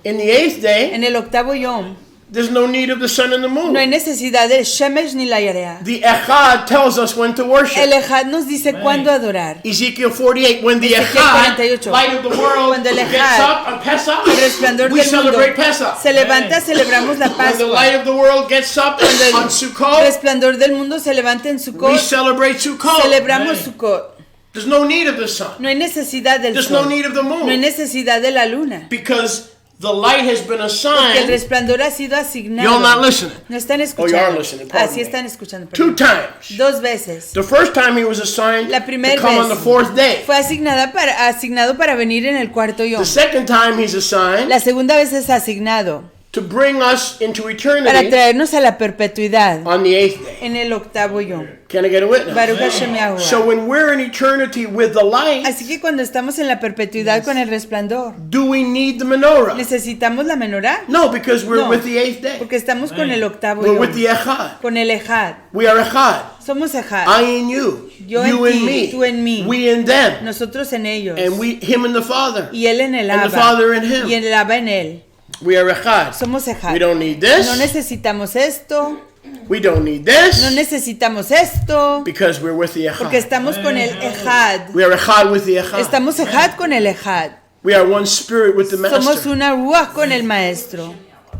In the 8th day, En el octavo yom there's no need of the sun and the moon. no hay necesidad del Shemesh ni la Yarea. The Echad tells us when to El worship. Ejad nos dice cuándo adorar. Ezekiel 48, when the Ezequiel Echad, 48, light of the world, cuando el gets Echad, up on Pesach, El resplandor we del mundo celebrate Pesach. se levanta, celebramos la When the Pascua. light of the world gets up El on Sukkot, resplandor del mundo se levanta en we Sukkot. celebrate Sukkot. Celebramos Sukkot. There's no need of the sun. No hay necesidad del There's no sol. need of the No hay moon. necesidad de la luna. Because the light has been Porque el assigned. resplandor ha sido asignado. You're not listening. No están Oh, you are escuchando. listening. Pardon Así me. están escuchando. Two perdón. times. Dos veces. The first time he was assigned La to primera come on the vez fourth day. fue asignado para venir en el cuarto yom. The second time he's assigned La segunda vez es asignado to bring us into para eternity traernos a la perpetuidad on the 8th day. en el octavo yom. Can I get a witness? Baruch Hashem Yahuwah. So when we're in eternity with the light, Así que cuando estamos en la perpetuidad con el resplandor, do we need the menorah? ¿necesitamos la menorá? No, because we're No. with the 8th day. Porque estamos con el octavo We're yom, with the echad. con el ejad. We are echad. Somos ejad. I in you, Yo you en in ti, me, tú en mí. we in them, Nosotros en ellos. and him and the Father, Y él en el and the Abba. Father in Y him. el Abba en él. We are echad. Somos ejad. We don't need No this. necesitamos esto. We don't need No this necesitamos esto. because we're with the Porque echad. estamos con el ejad. We are echad with the echad. Estamos ejad con el ejad. We are one spirit with the Somos Master. una ruach con el maestro.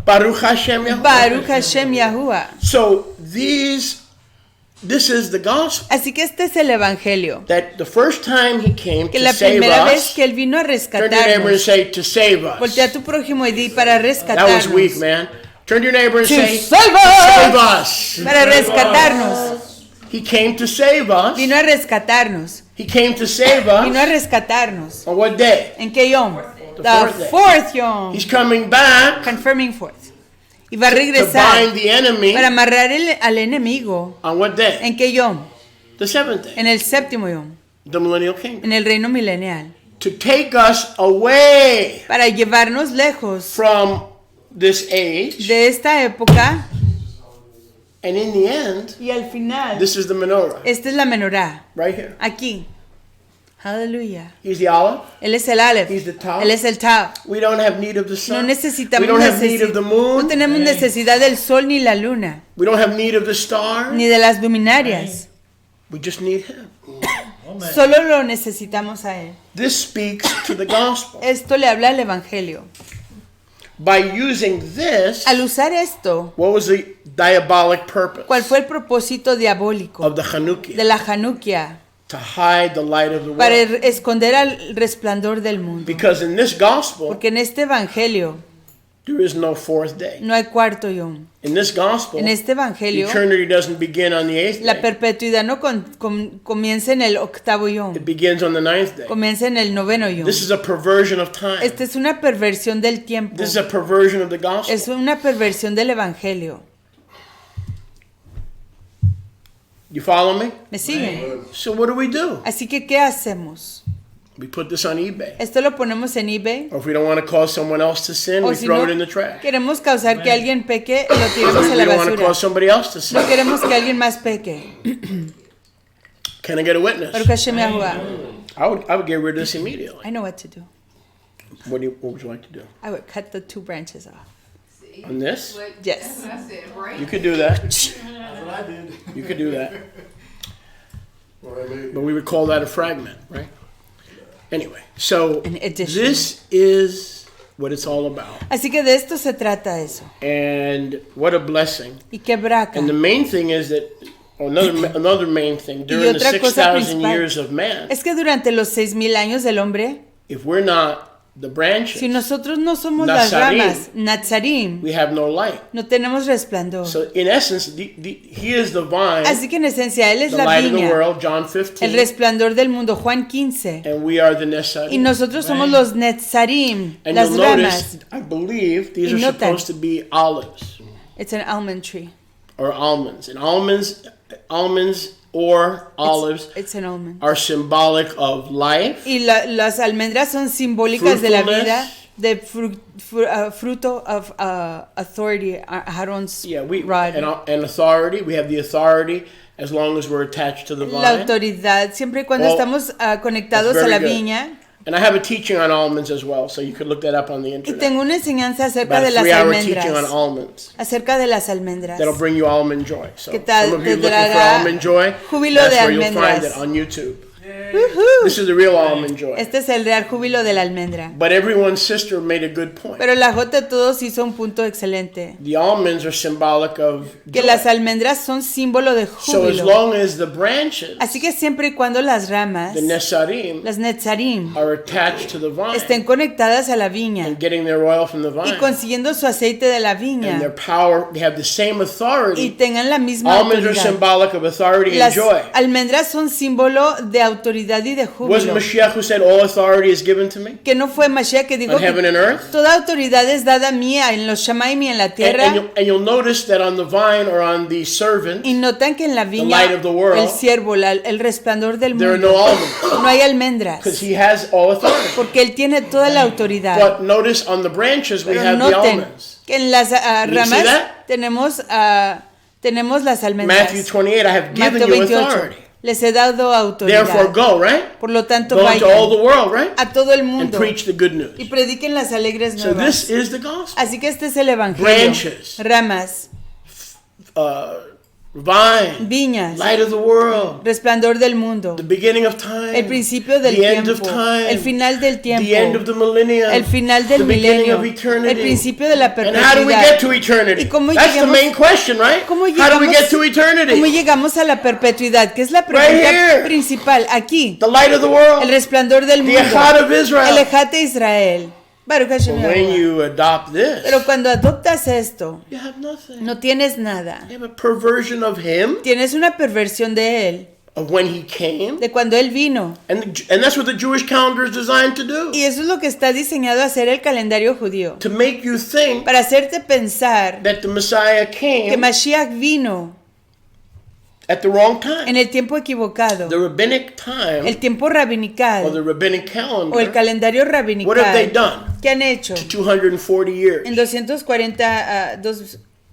Baruch Hashem Yahuwah. Baruch Hashem Yahuwah. So this is the gospel. Así que este es el evangelio. That the first time he came Que to la save primera vez us, que él vino a turn to your neighbor and rescatarnos. say, to save us. Voltea a tu prójimo y di para That was weak, rescatarnos. man. Turn to your neighbor and To say, save save us. us. Para rescatarnos. He came to save us. Vino a rescatarnos. He came to save Vino a us. rescatarnos. On what day? ¿En qué yom? The The fourth yom. He's coming back Confirming fourth. Y va a to regresar bind the enemy. para amarrar al enemigo. On what day? ¿En qué yom? The 7th day. En el séptimo yom. The millennial kingdom. En el reino milenial. To take us away Para llevarnos lejos from this age. de esta época. And in the end, Y al final, this is the menorah. esta es la menorá. Right here. Aquí. Aleluya. He's the olive. Él es el Aleph. He's the Tav. Él es el Tav. We don't have need of the No sun. necesitamos We don't have need of the no moon. tenemos necesidad del sol ni la luna, We don't have need of the star. ni de las luminarias. We just need him. Solo lo necesitamos a él. This speaks to the gospel. Esto le habla al evangelio. By using this, Al usar esto, what was the diabolic purpose ¿cuál fue el propósito diabólico of the de Chanukiah? la Chanukiah? To hide the light of the Para world. esconder al resplandor del mundo. Because in this gospel, Porque en este evangelio there is no 4th day. no hay cuarto yom. In this gospel, En este evangelio, eternity doesn't begin on the 8th la day. perpetuidad no comienza en el octavo yom. It begins on the 9th day. Comienza en el noveno yom. This is a perversion of time. Esta es una perversión del tiempo. This is a perversion of the gospel. Es una perversión del evangelio. You follow me? ¿Me siguen? So what do? Así que, ¿qué hacemos? We put this on eBay. Esto lo ponemos en eBay. Or if we don't want to cause someone else to sin, O we si throw no it in the trash. queremos causar que alguien peque, lo tiramos If a we la don't want to basura. cause somebody else to sin. No queremos que alguien más peque. Can I get a witness? Baruch Hashem Yahuwah. I would get rid of this immediately. I know what to do. What would you like to do? I would cut the 2 branches off. On this? Yes. You could do that. You could do that. But we would call that a fragment, right? Anyway, so An addition. this is what it's all about. Así que de esto se trata eso. And what a blessing. Y qué braca. And the main thing is that, another main thing, during the otra cosa 6,000 principal years of man, Es que durante los 6,000 años del hombre, if we're not the branches, si nosotros no somos las Nazarim. ramas, Nazarim, we have no light. no tenemos resplandor. So in essence, he is the vine, Así que en esencia, Él es the la light of the viña, world, John el 15, resplandor del mundo, Juan 15. and we are the Y Nesarim. nosotros somos los Netzarim, And las you'll ramas. notice, I believe these Y are notan. supposed to be olives It's an almond tree. or almonds. And almonds or olives It's an almond. are symbolic of life, Y las almendras son simbólicas de la vida, Fruitfulness. de fruto of authority, Aaron's yeah, rod. and authority. We have the authority as long as we're attached to the La vine. autoridad, siempre y cuando Well, estamos conectados that's a la very good. viña. And I have a teaching on almonds as well, so you could look that up on the Y internet. tengo una enseñanza acerca About de a las 3-hour teaching on almendras. almonds Acerca de las almendras. that'll bring you almond joy. So ¿Qué tal? some of you Te looking for dará almond joy, júbilo that's de where you'll find almendras. it on YouTube. Ujú. This is the real almond joy. Este es el real júbilo de la almendra. But everyone's sister made a good point. Pero la J de todos hizo un punto excelente. The almonds are symbolic of Que joy. las almendras son símbolo de So as júbilo. long as the branches, Así que siempre y cuando las ramas, the Nesarim, las Netzarim, are attached to the vine estén conectadas a la viña and getting their oil from the y vine, consiguiendo su aceite de la and their viña power, they have the same y authority. tengan la misma Almonds are autoridad. symbolic of authority and Las joy. almendras son símbolo de autoridad autoridad y de Was júbilo. Mashiach who said, all authority is given to me Que no fue Mashiach que dijo on heaven and que earth? toda autoridad es dada a mí en los Shamaim y en la And tierra. you'll notice that on the vine or on the servant, Y notan que en la viña, light of the world, el siervo, el resplandor del there are mundo, no almonds, no hay almendras, because he has all authority. porque él tiene toda la autoridad. But notice on the branches we Pero have the noten almonds. que en las you see ramas that? tenemos las almendras. Matthew 28, I have given Mateo you 28. authority. Les he dado autoridad. Therefore go, right? Por lo tanto, Go into vayan all the world, right? a todo el And mundo preach the good news. y prediquen las alegres So nuevas. this is the gospel. Así que este es el evangelio. Branches. Ramas, Vine, viñas, light of the world, resplandor del mundo, the beginning of time, el principio del the end of tiempo, time, el final del tiempo, the end of the millennium, el final del the beginning milenio, of eternity. el principio de la And how do we get perpetuidad. to eternity? ¿Y cómo That's the llegamos- main question, right? ¿Cómo How do we llegamos- get to eternity? ¿Cómo llegamos a la perpetuidad? Que es la Right pregunta here. principal. Aquí, The light of the world, el resplandor del the mundo, Echad of el Israel. Ejat de Israel. Baruch Hashem But when Yahweh. you adopt this, Pero cuando adoptas esto, you have nothing. no tienes nada. You have a perversion of him, Tienes una perversión de él, of when he came. de cuando él vino. And that's what the Jewish calendar is designed to do. Y eso es lo que está diseñado a hacer el calendario judío. To make you think Para hacerte pensar that the Messiah que came Mashiach vino at the wrong time. en el tiempo equivocado, The rabbinic time, el tiempo or rabinical the rabbinic o el calendar, calendario what have they rabinical. done? ¿Qué han hecho? 240 years. En 240,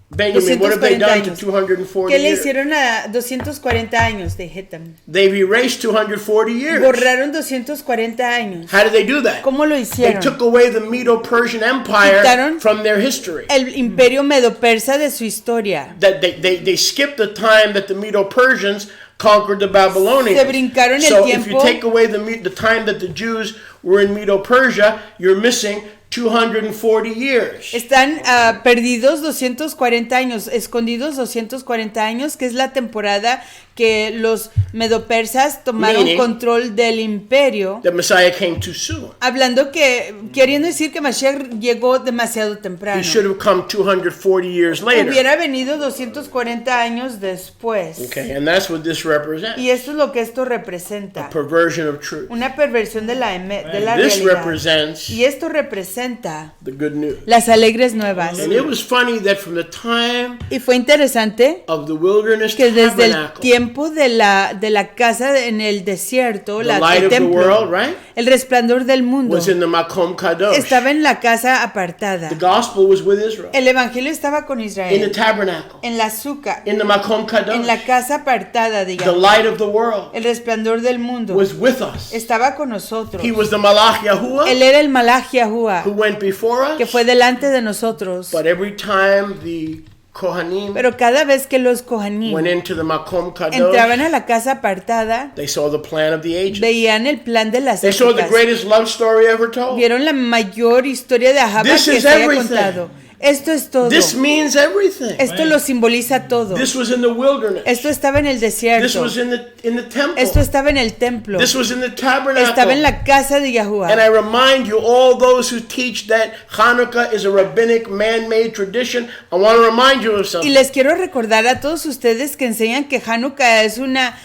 Benjamin, what have they 240 done to años. 240 ¿Qué le years? hicieron a 240 años? They hit them. They've erased 240 years. Borraron 240 años. How did they do that? ¿Cómo lo They hicieron? took away the Medo-Persian Empire Quitaron from their history. El imperio medo-persa de su historia. That they skipped the time that the Medo-Persians conquered the Babylonians. Se brincaron el So if you tiempo. take away the time that the Jews were in Medo-Persia, you're missing 240 years. Están perdidos 240 años, escondidos 240 años, que es la temporada que los medopersas tomaron Meaning- control del imperio. The Messiah came too soon. Hablando queriendo decir que Mashiach llegó demasiado He temprano. should have come 240 years later. Hubiera venido 240 años después. Okay, and that's what this represents. Y esto es lo que esto A representa. perversion of truth. Una perversión de la This realidad. represents Y esto representa the good news. las alegres nuevas. And it was funny that from the time Y fue interesante of the wilderness que desde el tabernacle, tiempo de la casa en el desierto, the el light of the templo, world, right, el resplandor del mundo, was in the Makom Kadosh. estaba en la casa apartada. The gospel was with Israel. El evangelio estaba con In the Israel, tabernacle. en la azúcar, In the Makom en la Kadosh. casa apartada, The digamos. light of the world El resplandor del mundo was with us. estaba con nosotros. He was the Malach Yahuwah Él era el Malach Yahuwah, who went before que us. fue delante de nosotros. But every time the Kohanim Pero cada vez que los Kohanim went into the Makom entraban Kadosh, a la casa apartada, they saw the plan of the ages. veían el plan de las They saw the épocas. greatest love story ever told. Vieron la mayor historia de Ahava This que is se haya everything. contado. Esto es todo. This means everything. Esto lo simboliza todo. This was in the wilderness. Esto estaba en el This desierto. was in the temple. Esto estaba en el templo. This was in the Estaba en tabernacle. la casa de And Yahuwah. I remind you, all those who teach that Hanukkah is a rabbinic man-made tradition, I want to remind you of Y something. les quiero recordar a todos ustedes que enseñan que Hanukkah es una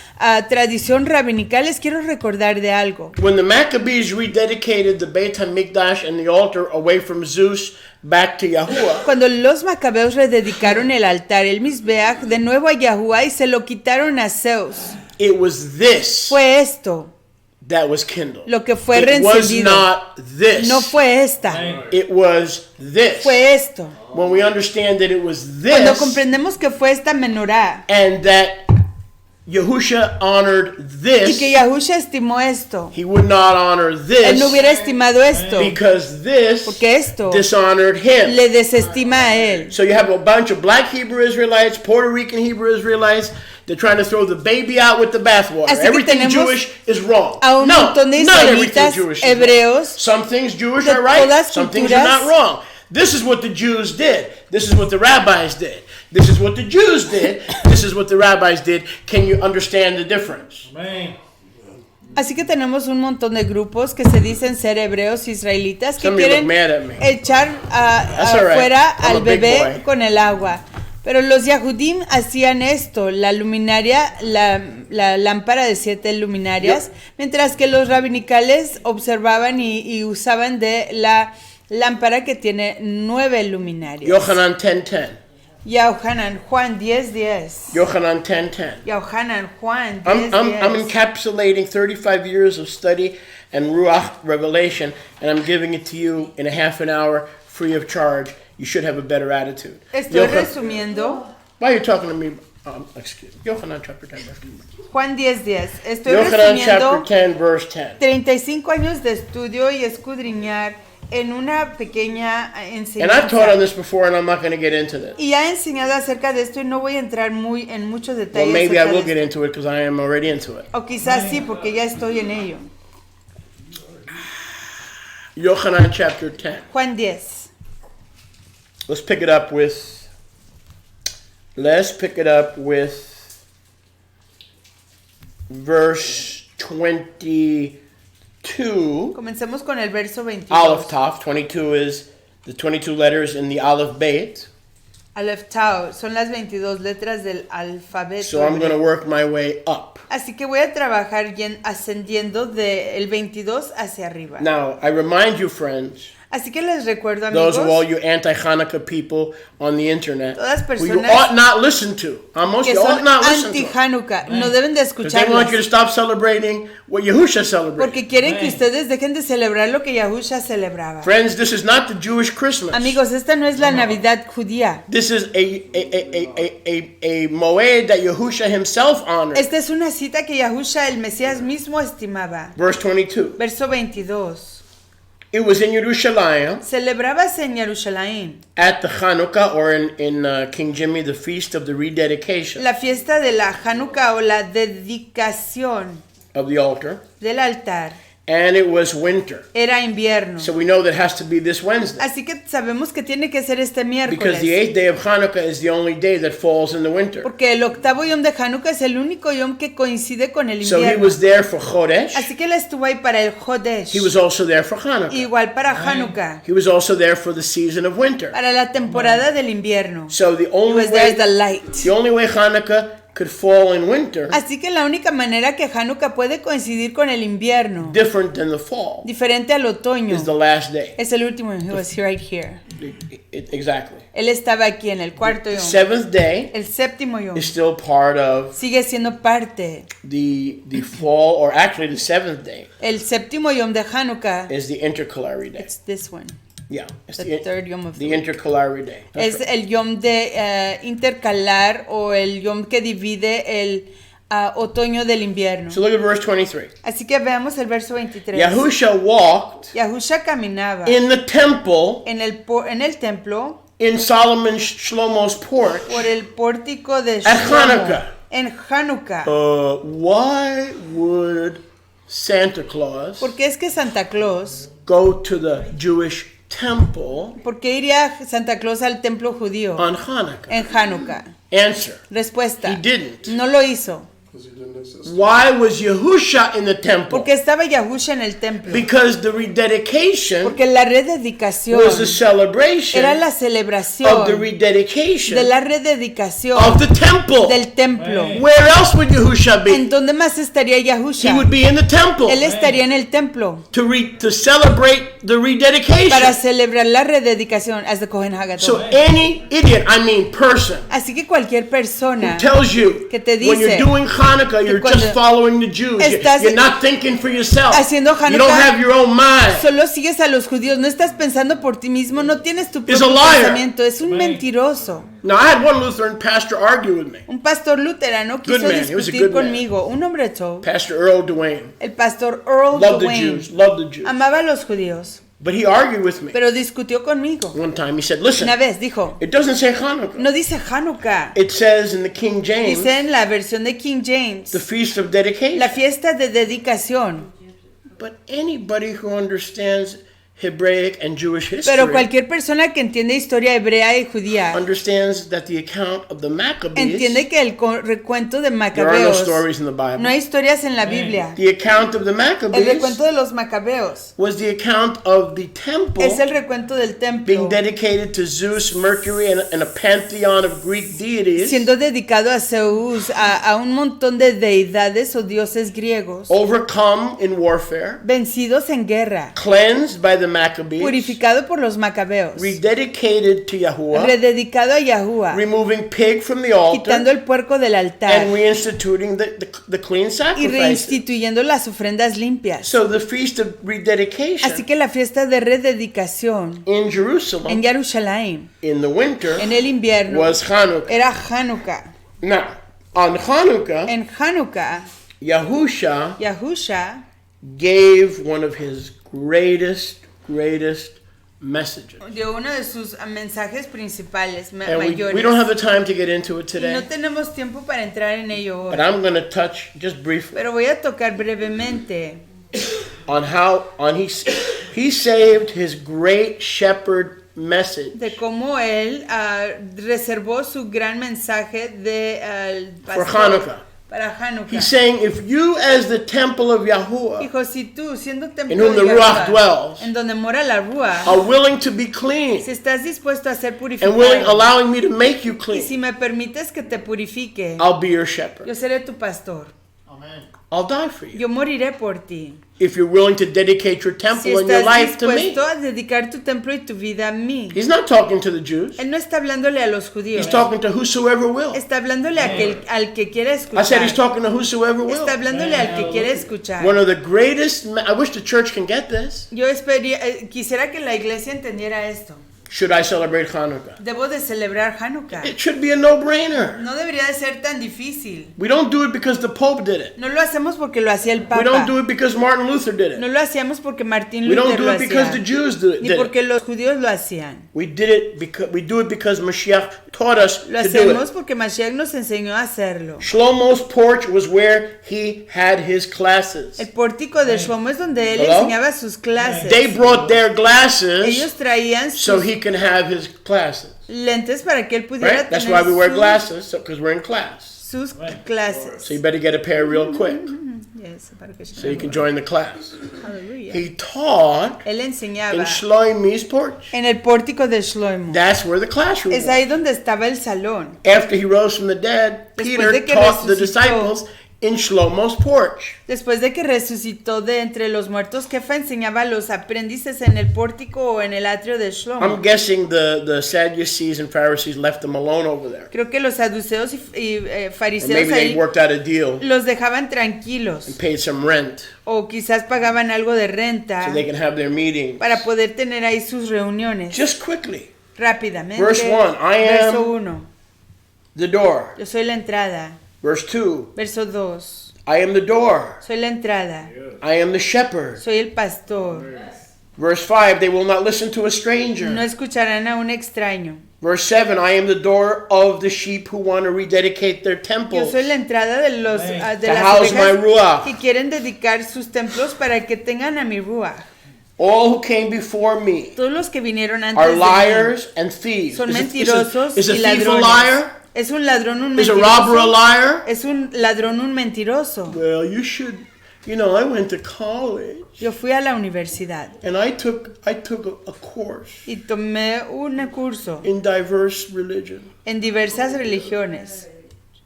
tradición rabinical, les quiero recordar de algo. When the Maccabees rededicated the Beit HaMikdash and the altar away from Zeus back to Yahuwah, Cuando los macabeos rededicaron el altar, el Mizbeach, de nuevo a Yahuwah y se lo quitaron a Zeus, it was this fue esto, that was kindled. lo que fue It was reencendido. not this. No fue esta, It was this. fue esto. When we understand that it was Cuando this, comprendemos que fue esta menorá and that Yahusha honored y this, que Yahusha estimó esto, he would not honor él this no hubiera estimado esto, because this porque esto dishonored him. le desestima a él. So you have a bunch of black Hebrew Israelites, Puerto Rican Hebrew Israelites. They're trying to throw the baby out with the bathwater. Así que Everything tenemos Jewish is wrong. A un No, montón de not everything israelitas, Jewish is wrong. hebreos, Some things Jewish de are right. todas Some things are not culturas. wrong. This is what the Jews did. This is what the rabbis did. This is what the Jews did. This is what the rabbis did. Can you understand the difference? Así que tenemos un montón de grupos que se dicen ser hebreos israelitas que Some of you look quieren mad at me. echar That's all right. afuera I'm a al big bebé boy. con el agua. Pero los Yahudim hacían esto, la luminaria, la lámpara de 7 luminarias, mientras que los rabinicales observaban y usaban de la lámpara que tiene 9 luminarias. Yochanan 10:10. Yohanan, Juan 10:10. Yochanan 10:10. Yohanan, Juan I'm 10:10. encapsulating 35 years of study and Ruach revelation, and I'm giving it to you in a half an hour free of charge. You should have a better attitude. Estoy resumiendo. Why are you talking to me? Excuse me. Yochanan chapter 10, verse 10. Juan 10:10. Estoy Yochanan chapter resumiendo 10, verse 10. 35 años de estudio y escudriñar en una pequeña And I've taught on enseñanza. this before, and I'm not going to get into this. Y ha enseñado acerca de esto y no voy a entrar en muchos Well, detalles. maybe I acerca will de get esto. into it because I am already into it. O quizás sí, porque ya estoy en ello. Yochanan chapter 10. Juan 10. Let's pick it up with verse 22. Comencemos con el verso 22. Aleph Tav. 22 is the 22 letters in the Aleph Beit. Aleph Tau, son las 22 letras del alfabeto. So I'm going to work my way up. Así que voy a trabajar ascendiendo del 22 hacia arriba. Now, I remind you, friends, Así que les recuerdo, those of all amigos, you anti-Hanukkah people on the internet, Todas who you personas ought not listen to. Almost que you ought son not listen to. anti-Hanukkah, no deben de Because they want you to escucharlas. stop celebrating what Yahusha celebrated. Porque quieren que ustedes dejen de celebrar lo que Yahusha celebraba. Friends, this is not the Jewish Christmas. Amigos, esta no es la Navidad judía. This is a moed that Yahusha himself honored. Esta es una cita que Yahusha, el Mesías mismo, estimaba. Verse 22. Verso 22. It was in Yerushalayim Celebrábase en Jerusalén at the Chanukiah, or in King Jimmy, the feast of the rededication la fiesta de la Chanukiah o la dedicación of the altar, del altar. and it was winter. Era invierno. So we know that has to be this Wednesday, Así que sabemos que tiene que ser este because the miércoles. 8th day of Hanukkah is the only day that falls in the winter. Porque el octavo yom de Hanukkah es el único yom que coincide con el So he invierno. was there for Chodesh. Así que él estuvo ahí para el Jodesh. He was also there for Hanukkah. Igual para Hanukkah. He was also there for the season of winter. Para la temporada del invierno. So the He only was there as the way, light. the only way Hanukkah could fall in winter, Así que la única manera que Hanukkah puede coincidir con el invierno, different than the fall, diferente al otoño, is the last day. es el último. He was right here. Exactly. Él estaba aquí en el cuarto yom. Seventh day El séptimo yom is still part of sigue siendo parte. the fall, or actually the seventh day El séptimo yom de Hanukkah, is the intercalary day. it's this one. Yeah, it's The third yom of the the intercalary day. That's Es right. el yom de intercalar o el yom que divide el otoño del invierno. So look at verse 23. Así que veamos el verso 23. Yahusha walked Yahusha caminaba in the temple en el templo in Solomon Shlomo's porch. por el pórtico de At Shlomo Hanukkah. en Hanukkah. Why would Santa Claus Porque es que Santa Claus, go to the Jewish temple ¿por qué iría Santa Claus al templo judío on Hanukkah? en Hanukkah? Answer: Respuesta. he didn't. No lo hizo. Why was Yahusha in the temple? Porque estaba Yahusha en el templo. Because the rededication Porque la rededicación was the celebration era la of the celebración rededication de la rededicación of the temple. del templo. Where else would Yahusha ¿En be? dónde más estaría He Yahusha? would be in the temple Él estaría en el templo to celebrate the para rededication. celebrar la rededicación as the Kohen So Hagadol. any idiot, person, Así que cualquier persona tells you que te when you're dice doing Hanukkah, you're cuando just following the Jews. estás You're not thinking for yourself. haciendo You don't Hanukkah, have your own mind. solo sigues a los judíos, no estás pensando por ti mismo, no tienes tu He's a propio liar. pensamiento, es un mentiroso. Now, I had one Lutheran pastor argue with me, Un pastor luterano Good quiso man, he was a discutir good man. conmigo, un hombre todo. Pastor Earl Dwayne. El pastor Earl Loved the Dwayne Jews, loved the Jews. amaba a los judíos, But he argued with me. pero discutió conmigo. One time he said, listen, Una vez dijo, it doesn't say Hanukkah. no dice Hanukkah, It says in the King James, dice en la versión de King James, the Feast of Dedication. la fiesta de dedicación. But anybody who understands Hebraic and Jewish Pero history cualquier persona que entiende historia hebrea y judía understands that the account of the Maccabees, entiende que el recuento de there are no Macabeos, stories in the no Bible. hay historias en la Biblia. The account of the El Maccabees recuento de los Macabeos was the account of the temple es el recuento del being templo dedicated to Zeus, Mercury, and a pantheon of Greek deities, siendo dedicado a Zeus, a un montón de deidades o dioses griegos, overcome in warfare, vencidos en guerra, cleansed by the Maccabees, purificado por los Macabeos, rededicated to Yahuwah, rededicado a Yahuwah, removing pig from the altar, quitando el puerco del altar and reinstituting the clean y sacrifices. reinstituyendo las ofrendas limpias. So the feast of rededication Así que la fiesta de rededicación in Jerusalem en Jerusalén, in the winter en el invierno, was Chanukiah. era Hanukkah. Now, on Hanukkah, En Hanukkah, Yahusha Yahusha gave one of his greatest messages. dio uno de sus mensajes principales, And mayores. we don't have the time to get into it Y no today, tenemos tiempo para entrar en ello but hoy. I'm going to touch just briefly Pero voy a tocar brevemente on how he saved his great shepherd message de cómo él reservó su gran mensaje de for Hanukkah. para Hanukkah. He's saying, if you as the temple of Yahuwah Dijo, si tú, siendo templo in whom de the Ruach Yahuwah, dwells, en donde mora la Ruach, are willing to be clean si estás dispuesto a ser and purificado, allowing me to make you y si clean, me permites que te purifique, I'll be your shepherd. yo seré tu pastor. I'll die for you. Yo moriré por ti. If you're willing to dedicate your Si temple and your estás life to me. dispuesto a dedicar tu templo y tu vida a mí. He's not talking to the Jews. Él no está hablándole a los judíos. He's talking to whosoever will. Está hablándole al que quiere I said he's escuchar. talking to whosoever will. Está hablándole al que quiere escuchar. One of the greatest, I wish the church can get this. Yo quisiera que la iglesia entendiera esto. Should I celebrate Hanukkah? Debo de celebrar Hanukkah. It should be a no-brainer. No debería de ser tan difícil. We don't do it because the Pope did it. No lo hacemos porque lo hacía el We don't Papa. do it because Martin Luther did No it. lo hacíamos porque Martín We don't Luther do lo it because the hacía. Jews Ni did porque it. los judíos lo hacían. We do it because Mashiach taught us Lo to do hacemos it. porque Mashiach nos enseñó a hacerlo. Shlomo's porch was where he had his classes. El pórtico de Shlomo es donde él Hello? enseñaba sus clases. They brought their glasses Ellos traían so sus he can have his classes. lentes para que él pudiera Right? That's tener why we wear sus, glasses, because we're in class. sus clases. So you better get a pair real quick Yes, para que so you can join the class. Hallelujah. He taught Él in enseñaba Shlomi's porch. en el pórtico de Shlomo. That's where the classroom Es was. ahí donde estaba el salón. After he rose from the dead, Después Peter de que taught the resucitó. disciples in Shlomo's porch. Después de que resucitó de entre los muertos, Kefa enseñaba a los aprendices en el pórtico o en el atrio de Shlomo. I'm guessing the Sadducees and Pharisees left them alone over there. Creo que los saduceos y Or fariseos maybe they ahí worked out a deal los dejaban tranquilos. and paid some rent O quizás pagaban algo de renta so they can have their meetings. para poder tener ahí sus reuniones. Just quickly, Rápidamente. Verse 1, I am- Verso 1. the door. Yo soy la entrada. Verse 2, Verso 2. I am the door. Soy la entrada. I am the shepherd. Soy el pastor. Verse 5, they will not listen to a stranger. No escucharán a un extraño. Verse 7, I am the door of the sheep who want to rededicate their Yo temples. soy la entrada de los de To las house my ovejas ruach. que quieren dedicar sus templos para que tengan a mi ruach. All who came before me Todos los que vinieron antes are de mí liars and thieves. son Is mentirosos a y thief a ladrones. liar? Es un ladrón un Is a robber a mentiroso. liar? Es un ladrón un mentiroso. Well, you should, I went to college Yo fui a la universidad and I took a course y tomé un curso in diverse religion. en diversas religiones.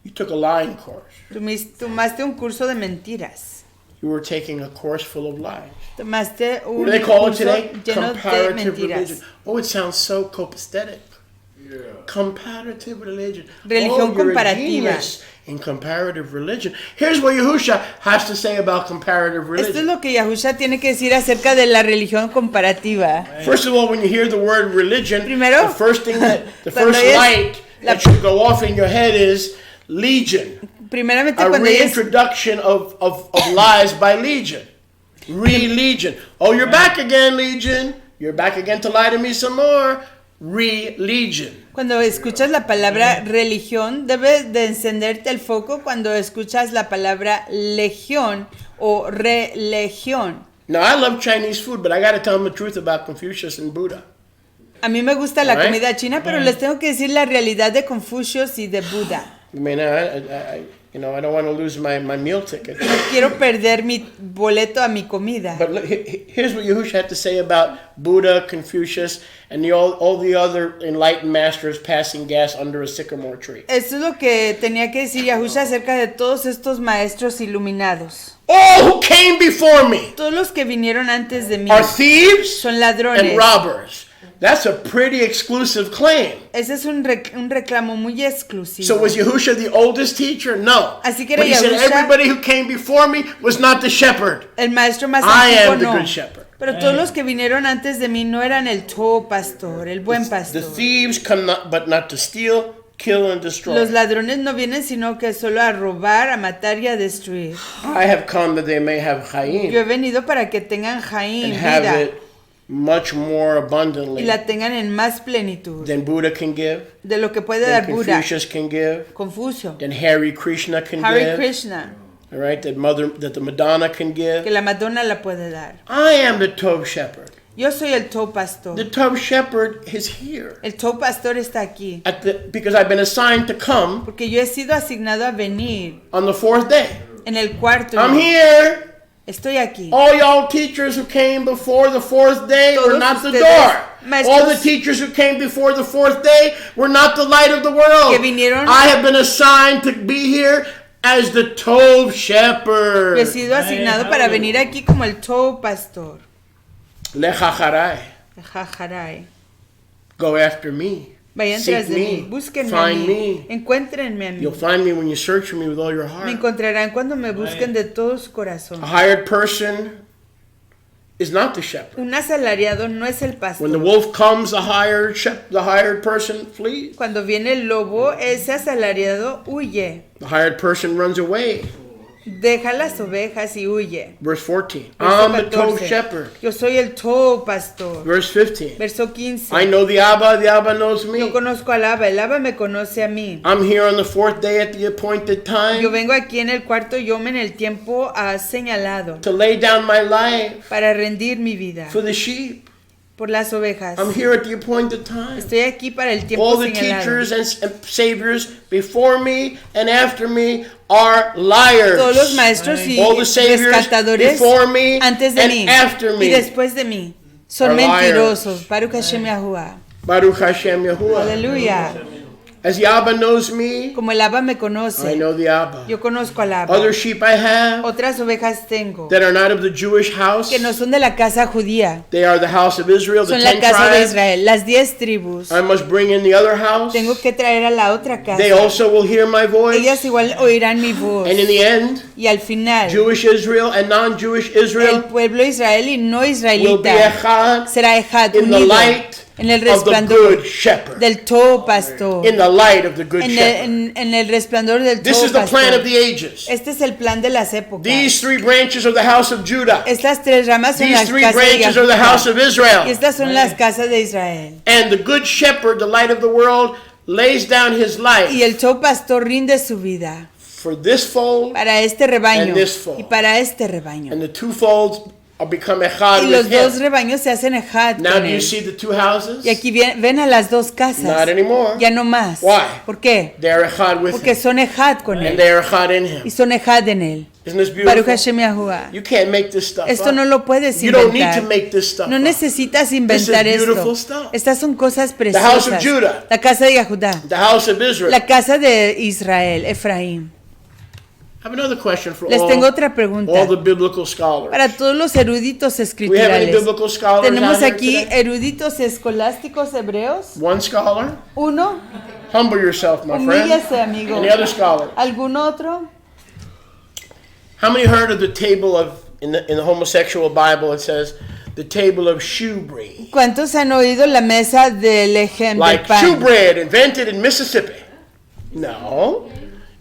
You took a lying course. Tomaste un curso de mentiras. You were taking a course full of lies. Tomaste What un do they call it curso today? lleno de Comparative mentiras. religion. Oh, it sounds so copacetic. Comparative religion. Religión you're a comparativa. genius in comparative religion. Here's what Yahusha has to say about comparative Esto es religion. lo que Yahusha tiene que decir acerca de la religión comparativa. First of all, when you hear the word religion, Primero, the first thing the cuando first oyes light la- that should go off in your head is legion. Primeramente A cuando ellos reintroduction of lies by legion. Re-legion. Oh, you're back again, legion. You're back again to lie to me some more. Re-legion. Cuando escuchas la palabra religión, debe de encenderte el foco cuando escuchas la palabra legión o religión. Now, I love Chinese food, but I got to tell them the truth about Confucius and Buddha. A mí me gusta la Right. comida china, pero les tengo que decir la realidad de Confucius y de Buda. I mean, I don't want to lose my meal ticket. No quiero perder mi boleto a mi comida. But look, here's what Yahushua had to say about Buddha, Confucius, and all the other enlightened masters passing gas under a sycamore tree. Esto es lo que tenía que decir Yahushua acerca de todos estos maestros iluminados. All who came before me Todos los que vinieron antes de mí are thieves son and ladrones. robbers. That's a pretty exclusive claim. Ese es un reclamo muy exclusivo. So was Yahushua the oldest teacher? No. Así que era But he said Yahushua- everybody who came before me was not the shepherd. El maestro más I antiguo am the no. good shepherd. Pero todos los que vinieron antes de mí no eran el pastor, el buen The pastor. thieves come but not to steal, kill, and destroy. Los ladrones no vienen sino que solo a robar, a matar y a destruir. I have come that they may have Yo chayim he venido para que tengan and Jaín, have vida, it much more y abundantly la tengan en más plenitud than Buddha can give, de lo que puede than dar Buda, Confucius can give, Confucio, than Hare Krishna can Hare give. Krishna, All right, that the Madonna can que give. la Madonna la puede dar. I am the Tov shepherd. Yo soy el pastor. The Tov shepherd is here El pastor está aquí because I've been assigned to come porque yo he sido asignado a venir on the fourth day. en el cuarto I'm día. here. Estoy aquí. All y'all teachers who came before the fourth day were Todos not the ustedes, door. maestros, All the teachers who came before the fourth day were not the light of the world. que vinieron- I have been assigned to be here as the Tov shepherd. Yo he sido asignado para venir aquí como el pastor. Lechacharai. Jajaray. Go after me. Vayan Seek tras de mí, me. búsquenme a Find mí, me. encuéntrenme a mí. You'll find me when you search for me with all your Me heart. encontrarán cuando me busquen de todo su corazón. A hired person is not the shepherd. Un asalariado no es el When the pastor. wolf comes, the hired person flees. Cuando viene el lobo, ese asalariado huye. The hired person runs away. Deja las ovejas y huye. Verse 14. Verso I'm the Tov 14. shepherd. Yo soy el pastor. Verse 15. Verso 15. I know the Abba knows Yo me. conozco al Abba, el Abba me conoce a mí. I'm here on the fourth day at the appointed Yo time vengo aquí en el cuarto yom en el tiempo señalado to lay down my life para rendir mi vida for the sheep. por las ovejas. I'm here at the appointed time. Estoy aquí para el tiempo All the señalado. teachers and saviors before me and after me are liars. Todos los maestros y All the saviors rescatadores before me antes de and mí after y me después de mí son are mentirosos. Baruch Hashem Yahuwah. Baruch Hashem Yahuwah. Aleluya. As the Abba knows me, Como el Abba me I conoce, know the Abba. yo conozco al Abba. Other sheep I have Otras ovejas tengo that are not of the Jewish house, que no son de la casa judía, they are the house of Israel, the son la 10 casa de tribes. Israel, las 10 tribus. I must bring in the other house. Tengo que traer a la otra They casa. also will hear my voice. Ellas igual oirán mi voz. And in the end, Y al final, Jewish Israel and non-Jewish el Israel pueblo Israel y no will be israelita echad será ejad in the unido light en el of the resplandor good shepherd. del pastor. In the light of the good shepherd. En el resplandor del This is the plan pastor. of the ages. Este es el plan de las épocas. These three branches of the house of Judah. Estas tres ramas son These las three casas de branches are the Judá. house of Y Israel. estas son las casas de Israel. And the good shepherd, the light of the world, lays down his Y life el pastor rinde su vida for this fold, para este rebaño And this fold. y para este rebaño. and the two folds are become echad Y los with dos him. rebaños se hacen ejad Now con do you él. see the two houses? Y aquí ven a las dos casas. Not anymore. Ya no más. Why? ¿Por qué? They are echad with Porque him. son ejad con And él. they are echad in him. Y son ejad en él. Isn't this Baruch beautiful? Hashem Yahuwah. You can't make this stuff Esto up. no lo puedes You don't need inventar. to make this stuff No up. necesitas inventar This is beautiful esto. stuff. Estas son cosas house of preciosas. Judah. La casa de Judá. The house of Israel. La casa de Israel, Efraín. I have another question for Les tengo otra pregunta. all the biblical scholars. Para todos los eruditos We have any escriturales. biblical scholars Tenemos out here aquí today? eruditos escolásticos hebreos. One scholar? Uno, Humble yourself, my friend. humíllese, amigo. Any other scholar? ¿Algún otro? How many heard of the table of in the homosexual Bible? It says the table of shewbread, ¿Cuántos han oído la mesa del ejemplo like del pan? shewbread invented in Mississippi. No,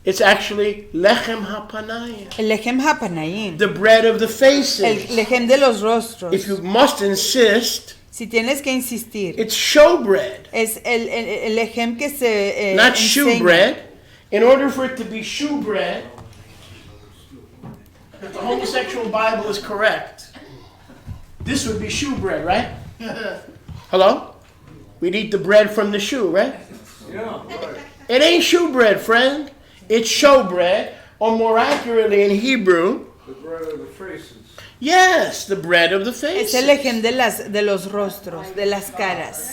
it's actually lechem hapanayim, El ejem hapanayim. the bread of the faces. El ejem de los rostros. If you must insist, Si tienes que insistir, it's showbread, es el ejem que se not enseña. shewbread. In order for it to be shewbread, if the homosexual Bible is correct, This would be shoe bread, right? Hello? We'd eat the bread from the shoe, right? Yeah, right. It ain't shoe bread, friend. It's show bread, or more accurately in Hebrew, The bread of the faces. yes, the bread of the Es faces. el lejem de los rostros, de las caras.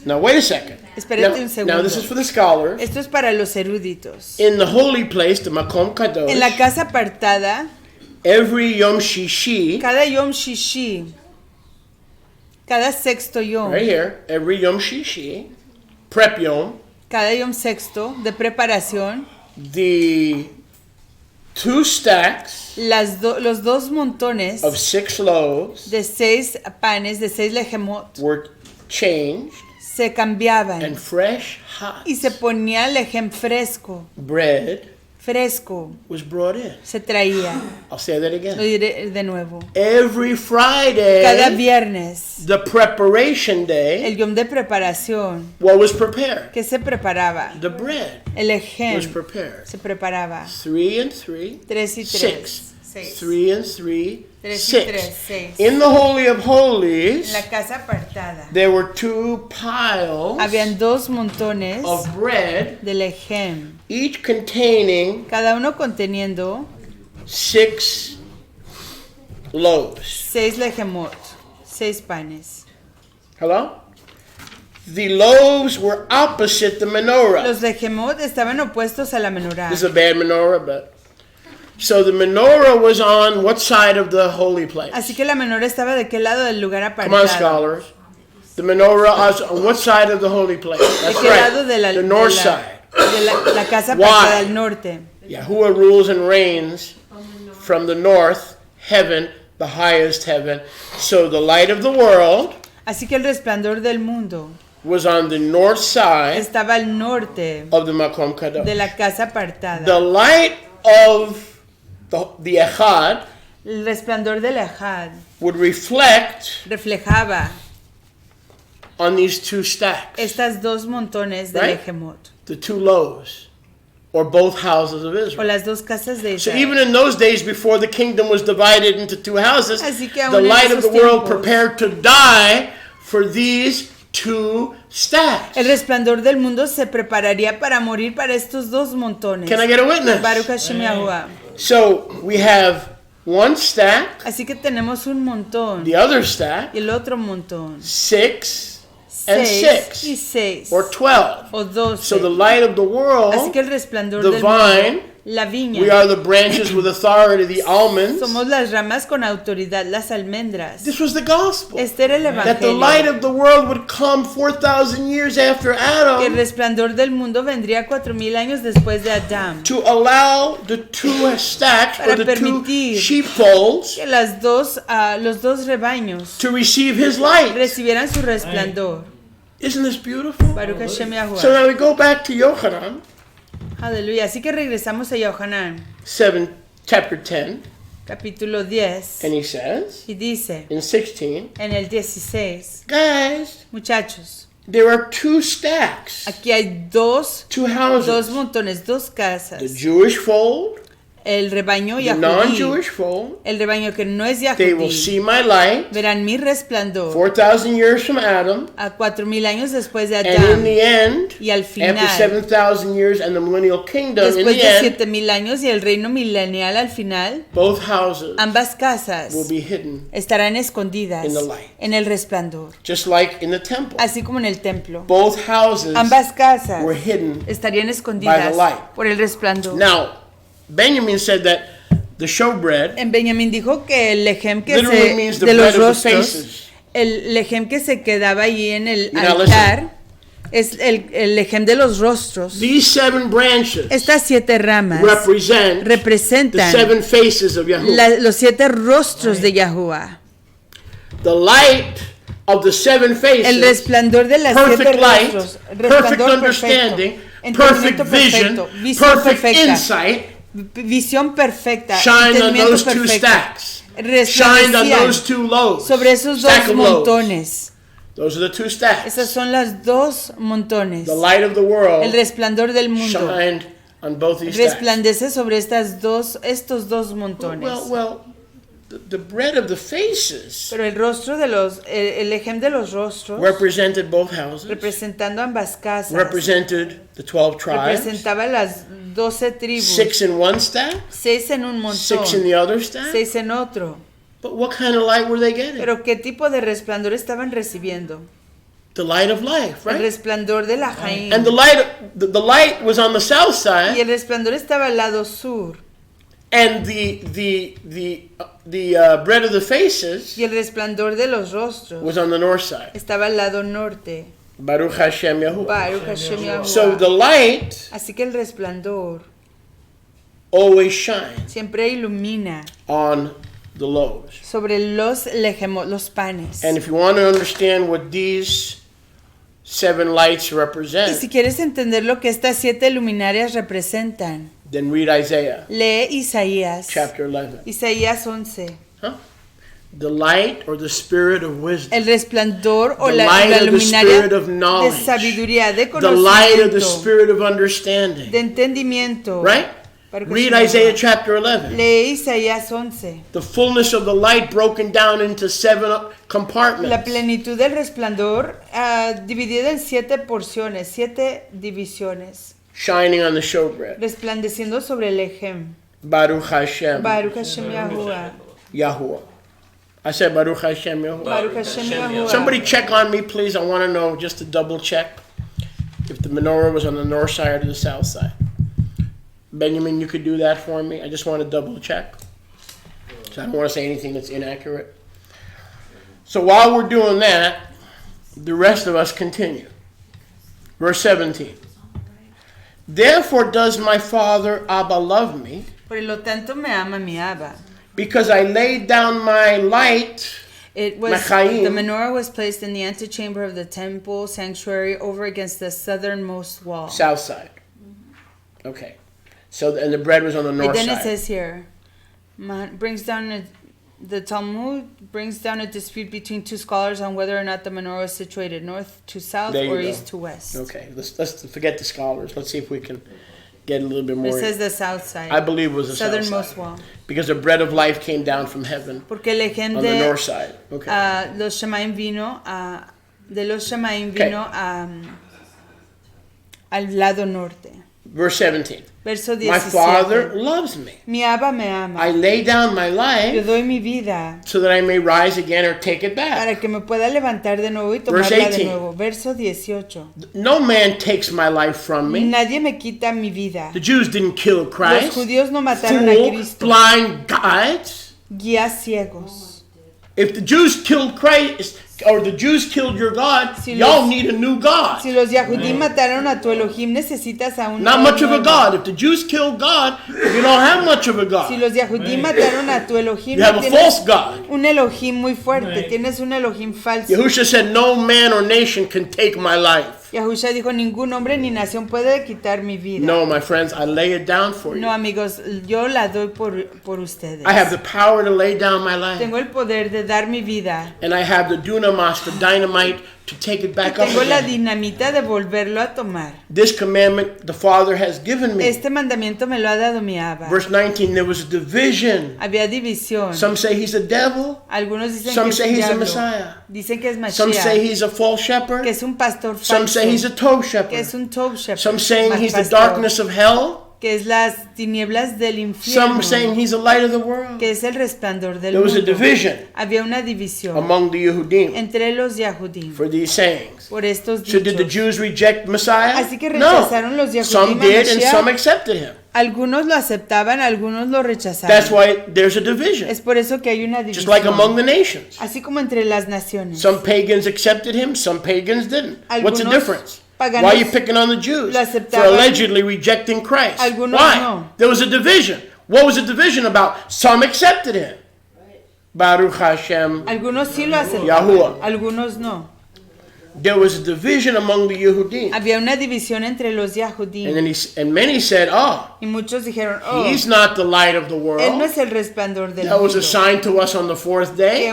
Now wait a second. Espérate un segundo. Now this is for the scholars. Esto es para los eruditos. In the holy place, the Makom En la Kadosh, casa apartada, every Yom Shishi, cada Yom Shishi, cada sexto Yom, right here, every Yom Shishi, prep Yom, cada Yom sexto de preparación, the 2 stacks los 2 montones of 6 loaves de 6 panes, de 6 lejemot, were changed, se cambiaban and fresh, hot y se ponía lejem fresco, fresco, was brought in. se traía. I'll say that Lo again. diré de nuevo. Every Cada Friday, viernes, the preparation day, el yom de preparación, what was prepared? ¿qué se preparaba? The bread El was lejem prepared. se preparaba. 3 and 3, 3 y 6. 3. 6. 3 and 3, 3 y 6. 3, 6. In the Holy of En Holies, la casa apartada there were 2 piles habían 2 montones of bread, de lejem, each containing cada uno conteniendo 6 loaves. 6 lejemot, 6 panes. Hello? The loaves were opposite the menorah. Los lejemot estaban opuestos a la menorah. This is a bad menorah, but... So the menorah was on what side of the holy place? Así que la menorá estaba de qué lado del lugar Come on, apartado. scholars. The menorah was on what side of the holy place? ¿De That's qué lado de right. The north de side. la casa Why? apartada al norte? Yahuwah rules and reigns from the north, heaven, the highest heaven. So the light of the world Así que el resplandor del mundo was on the north side estaba al norte of the Makom de Kadosh. la casa apartada. The light of the Echad El resplandor del Ejad would reflect reflejaba on these 2 stacks, estas 2 montones de Right? lejemot, the 2 loaves, or both houses of o Israel. las 2 casas de So Israel. even in those days, before the kingdom was divided into 2 houses, Así que aún the en light of esos the world tiempos, prepared to die for these 2 stacks. el resplandor del mundo se prepararía para morir para estos 2 montones. Can I get a witness? Baruch Hashem Yahuwah. So we have 1 stack, Así que tenemos un montón the other stack, y el otro montón. 6 and 6 y 6, 6 or 12. o 12. So the light of the Así world, que el resplandor the del vine, mundo, la viña, we are the branches with authority, the almonds. somos las ramas con autoridad, las almendras. This was the gospel. Este era el That the light evangelio. of the world would come 4,000 years after Que el Adam resplandor del mundo vendría 4000 años después de Adán. to allow the 2 stacks or Para the 2 permitir sheepfolds Que los dos rebaños to receive his light. recibieran su resplandor. Isn't this beautiful? Baruch Hashem So Yahuwah. now we go back to Yochanan Aleluya. Así que regresamos a Yohanan, 7, chapter 10, capítulo 10. and he says Y dice in 16, en el 16, guys, muchachos, there are 2 stacks, aquí hay dos 2 houses, montones, 2 the casas. Jewish fold, El rebaño the yahudí, non-Jewish fold. el rebaño que no es They will yahudí, see my light verán mi resplandor 4,000 years from Adam, a 4000 años después de and in Adán. the end, Y al after final, 7,000 years and the millennial kingdom, in después the de end, 7000 años y el reino milenial al final, both houses ambas casas will be hidden, estarán escondidas in the light. en el resplandor, just like in the temple. así como en el templo. Both houses Ambas casas were hidden. estarían by escondidas the light. por el resplandor. Now, Benjamin said that the showbread En Benjamín dijo que el lejem que literally means the de los bread of the rostros, faces. el lejem que se quedaba allí en el You know, altar, es el lejem de los rostros. These 7 branches Estas 7 ramas represent the representan 7 faces of Yahuwah. los 7 rostros de Yahuwah. The light of the 7 El faces, resplandor de las 7 perfect light, rostros, perfect resplandor understanding, perfecto, perfect entendimiento vision, perfecto, visión perfect perfecta, insight, visión perfecta, shined on entendimiento those 2 perfecto, stacks, shined on resplandecían those 2 loaves, sobre esos stack 2 of loaves. montones. Those are the 2 stacks. Esas son las 2 montones. The light of the El world resplandor del mundo shined on both these stacks. resplandece sobre estos 2 montones. Well, the bread of the faces Pero el rostro de los, el ejem de los rostros, represented both houses, representando ambas casas, represented the 12 tribes, representaba las 12 tribus, 6 in one staff, 6 en un 6 in the montón, other staff. 6 en otro. But what kind of light were they getting? Pero ¿qué tipo de resplandor estaban recibiendo? The light of life, El right? resplandor de la Jaín. And the light was on the south Y side, el resplandor estaba al lado sur. and the bread of the faces Y el resplandor de los rostros was on the north side. estaba al lado norte. Baruch Hashem Yahuwah. Baruch Hashem Yahuwah. So the light Así que el resplandor always shines siempre ilumina on the loaves. sobre los lejemos, los panes. And if you want to understand what these 7 lights Y represent, si quieres entender lo que estas 7 luminarias representan, then read Isaiah lee Isaías. chapter 11. Isaías 11. Huh? The light or the spirit of wisdom. El resplandor o The la light of the luminaria spirit of de knowledge. sabiduría, de The light of the conocimiento, spirit of understanding. de entendimiento. Right? Baruch Read Hashem Isaiah Yahuwah. chapter 11. Lee Isaías 11. The fullness of the light broken down into 7 La compartments. plenitud del resplandor dividida en 7 porciones, 7 divisiones, Shining on the showbread. resplandeciendo sobre el ejem. Baruch Hashem Baruch Hashem Yahuwah. Yahuwah. I said Baruch Hashem Yahuwah. Baruch Hashem Yahuwah. Somebody check on me, please. I want to know, just to double check, if the menorah was on the north side or the south side. Benjamin, you could do that for me. I just want to double check. So I don't want to say anything that's inaccurate. So while we're doing that, the rest of us continue. Verse 17. Therefore does my father Abba love me, Por lo tanto me ama mi Abba. because I laid down my light. It was Machaim. the menorah was placed in the antechamber of the temple sanctuary over against the southernmost wall. South side. Okay. So, and the bread was on the And north then it side. says here, the Talmud brings down a dispute between 2 scholars on whether or not the menorah is situated north to south There you or go. east to west. Okay, let's forget the scholars. Let's see if we can get a little bit It more. says the south side. I believe it was the south southernmost side. wall. Because the bread of life came down from heaven Porque el ejem on the de north side. Okay. los Shemaim vino de los Shemaim Okay. vino al lado norte. Verse 17. Verso My Father 17. loves me. Mi Abba me ama. I lay down my Yo life doy mi vida so that I may rise again or take it back. para que me pueda levantar de nuevo y Verse tomarla de 18. nuevo. Verso 18. No man takes my life from me. Nadie me quita mi vida. The Jews didn't kill Los Christ. judíos no mataron a Fool, Cristo. blind guides. Guías ciegos. If the Jews killed Christ, or the Jews killed your God, Si y'all los- need a new God. Si los Yahudí mataron a tu Elohim, necesitas a un Not much of a nuevo. God. If the Jews killed God, you don't have much of a Si God. los Yahudí mataron a tu Elohim, You have a tienes false God. un Elohim muy fuerte. Tienes un Elohim falso. Yahusha said, no man or nation can take my life. Yahusha dijo, ningún hombre ni nación puede quitar mi vida. No, my friends, I lay it down for No, you. amigos, yo la doy por ustedes. I have the power to lay down my life. Tengo el poder de dar mi vida. And I have the dunamis, the dynamite, to take it Y back up tengo la again. dinamita de volverlo a tomar. This commandment the Father has given me. Este mandamiento me lo ha dado mi Abba. Verse 19, there was a division. Había división. Some say he's a devil. Algunos dicen Some que es say he's the diablo. Messiah. Dicen que es Some say Mashiach. he's a false Que shepherd. es un pastor falso. Some say he's a toe Que shepherd. es un top shepherd. Some saying mal he's the pastor. darkness of hell. Que es las tinieblas del Some infierno. saying he's the light of the world. Que es el resplandor del There was a mundo. division Había una división among the Yehudim entre los Yahudim for these sayings. por estos So did the dichos. Jews reject Messiah? Así que rechazaron los No. Yehudim Some a did and Mashiach. some accepted him. Algunos lo aceptaban, algunos lo rechazaban. That's why there's a division. Es por eso que hay una Just like among división. the nations. Así como entre las naciones. Some pagans accepted him, some pagans didn't. What's the Algunos difference? paganos Why are you picking on the Jews lo for aceptaban. allegedly rejecting Christ? Algunos Why? no. There was a division. What was the division about? Some accepted him. Baruch Hashem Algunos sí lo aceptaban, Yahuwah. algunos no. there was a division among the Yehudim. había una división entre los And Yahudim. then and many said, oh, Y muchos dijeron, oh, he's not the light of the él no world. es el resplandor del That was mundo. assigned to us on the fourth day.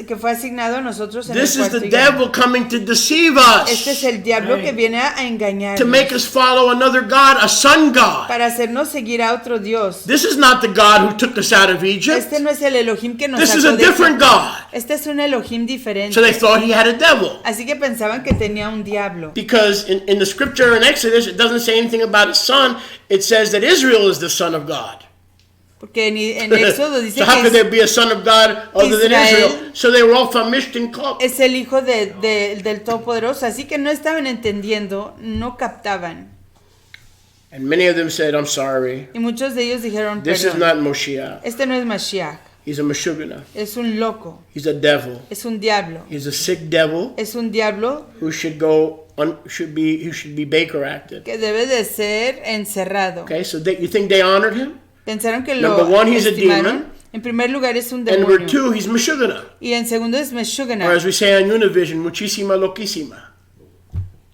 Que fue asignado a nosotros en This el is cuarto the día. devil coming to deceive Este us, es el diablo que viene a to engañarnos make us follow another God, a sun God. para hacernos seguir a otro Dios. This is not the God who took us out of Egypt. Este no es el Elohim que nos This is sacó a de different Egipto. God. Este es un Elohim diferente. So they thought he had a devil. Así que pensaban que tenía un diablo. Because in the scripture in Exodus, it doesn't say anything about a son. It says that Israel is the son of God. Porque en Éxodo dice So how could que there be a son of God other than Israel Israel? So they were all famished and cooked. es el hijo del Todopoderoso. Así que no estaban entendiendo, no captaban. And many of them said, I'm sorry. Y muchos de ellos dijeron, This is perdón, not Moshiach. este no es Mashiach, He's a Meshugana. es un loco, He's a devil. es un diablo. He's a sick devil Es un diablo who should be Baker acted. que debe de ser encerrado. Okay, so you think they honored him? Pensaron que Number lo one, he's a estimaron. demon. En primer lugar es un And number demonio. two, he's Meshugana. Y en segundo es Or Meshugana. as we say on Univision, muchísima loquísima.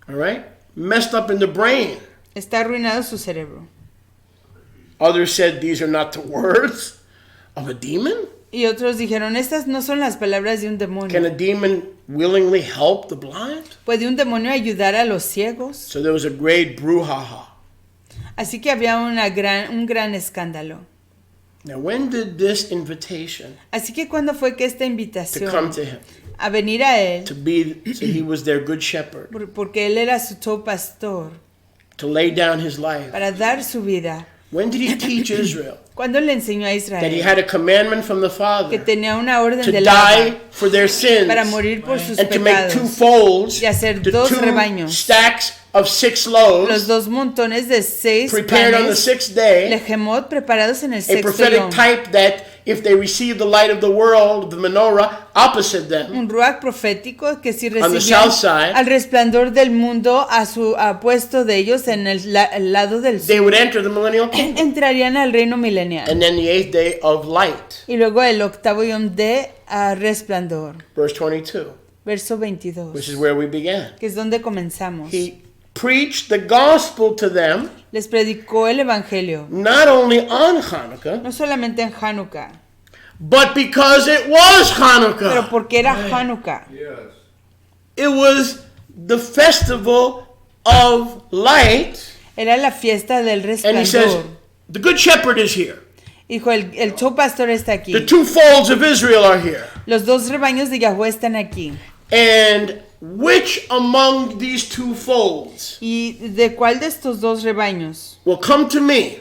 All right? Messed up in the brain. Está arruinado su cerebro. Others said these are not the words of a demon. Y otros dijeron, estas no son las palabras de un demonio. Can a demon willingly help the blind? ¿Puede un demonio ayudar a los ciegos? So there was a great brouhaha. Así que había un gran escándalo. Now when did this invitation Así que cuando fue que esta to come invitación to him, a venir a él, so he was their good shepherd, porque él era su todo pastor, to lay down his life, para dar su vida, when did he teach Israel cuando le enseñó a that he Israel had a commandment from the que Father tenía una orden to del die Abba for their sins para morir por sus and to make two pecados, folds, y hacer the dos two rebaños, stacks of 6 los loaves dos montones de 6 prepared on the panes, sixth day, lejemot preparados en el a sexto prophetic yom. type that if they receive the light of the world, the menorah, opposite them, Un ruach profético que si on the recibían south side, al resplandor del mundo a puesto de ellos en el lado del they sur, would enter the millennial kingdom. entrarían al reino milenial. And then the 8th day of light, Y luego el octavo yom de resplandor, verse 22, verso which 22, is where we began. que es donde comenzamos. He preached the gospel to them, Les predicó el evangelio, not only on Hanukkah, no solamente en Hanukkah, but because it was pero Hanukkah. porque era Hanukkah. Yes. It was the festival of light. Era la fiesta del And he says, resplandor. the good shepherd is here. Dijo, el show pastor está aquí. The two folds of Israel are here. Los dos rebaños de Yahweh están aquí. And which among these two folds ¿Y de cuál de estos dos rebaños will come to me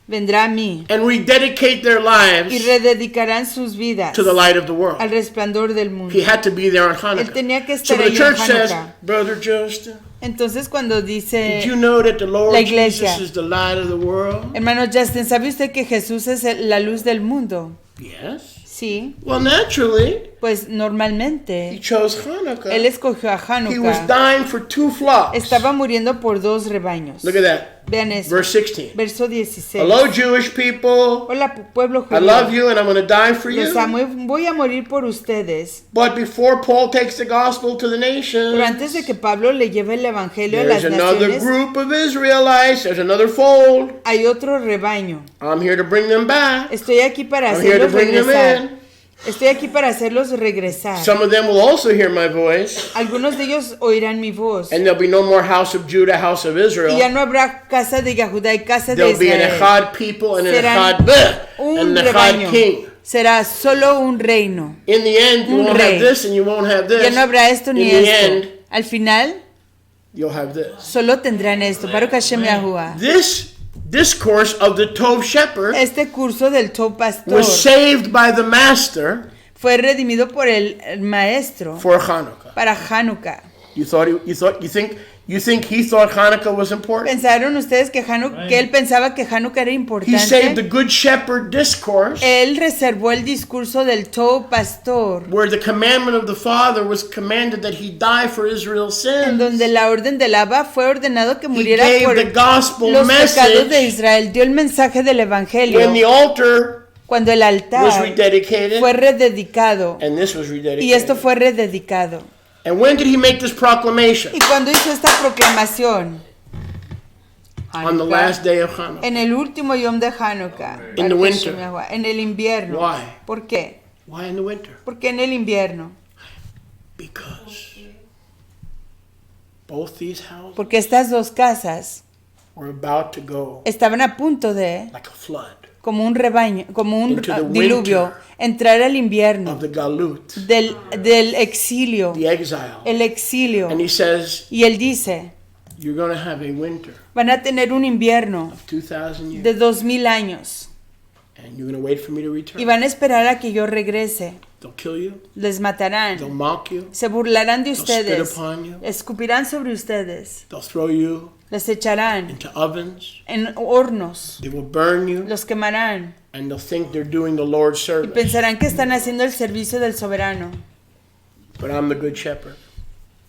vendrá a mí? and rededicate their Y lives rededicarán sus vidas to the light of the world? al resplandor del mundo. He had to be there on Él tenía que Hanukkah. So estar the ahí en church says, Hanukkah. Brother Justin, Entonces cuando did you dice, know that the Lord La iglesia. Jesus is the light of the world? hermano Justin, ¿sabe usted que Jesús es la luz del mundo? Yes. Sí, Well, naturally, pues he normalmente chose él Hanukkah. escogió a He was Hanukkah. dying for 2 flocks. Estaba muriendo por dos rebaños. Look at that. Vean eso. Verse 16. Verso 16. Hello, Jewish people. Hola pueblo I love judío. you and I'm going to die for Los amo you. y voy a morir por ustedes. But before Paul takes the gospel to the Pero nations, antes de que Pablo le lleve el evangelio a there's las another naciones, group of Israelites. There's another fold. hay otro rebaño. I'm here to bring them back. Estoy aquí para I'm here to hacerlos bring them regresar. in. Estoy aquí para hacerlos regresar. Some of them will also hear my voice. Algunos de ellos oirán mi voz. And there'll be no more house of Judah, house of Y ya Israel. no habrá casa de Yahudá y casa de There'll be an Israel. Echad people and an Serán Echad un and an rebaño. Echad king. Será solo un reino. In the end, you Un won't rey. have this and you won't have Ya this. no habrá esto In ni the esto. end, Al final, you'll have this. solo tendrán esto. Baruch Hashem Yahuwah. This discourse of the Tov shepherd Este curso del Top Pastor was saved by the master fue redimido por el maestro for Hanukkah. para Hanukkah. You think he thought Hanukkah was important? ¿Pensaron ustedes que él pensaba que Hanukkah era He saved the importante? good shepherd discourse Él reservó el discurso del Top Pastor, where the commandment of the Father was commanded that he die for Israel's en sins. donde la orden del Abba fue ordenado que He muriera gave por the gospel los pecados de message Israel. Dio el mensaje del Evangelio when the altar cuando el was altar rededicated fue rededicado. and this was Y esto rededicated. fue rededicado. And when did he make this proclamation? ¿Y cuando hizo esta proclamación? On the last day of Hanukkah. En el último yom de Hanukkah. In the winter. En el invierno. Why? ¿Por qué? Why in the winter? ¿Por qué en el invierno? Because both these houses Porque estas dos casas were about to go estaban a punto de, like a flood como un rebaño, como un Into the diluvio, winter entrar al invierno of the galut, del exilio, the exile. el exilio. And he says, Y él dice, you're going to have a winter van a tener un invierno of 2,000 years. de 2000 años And you're going to wait for me to y return. van a esperar a que yo regrese. They'll kill you. Les They'll matarán, mock you. se burlarán de They'll spit ustedes, upon you. escupirán sobre ustedes, They'll throw you les echarán into ovens. en hornos, They will burn you. los quemarán And they'll think they're doing the Lord's y service. pensarán que están haciendo el servicio del soberano. But I'm the good shepherd.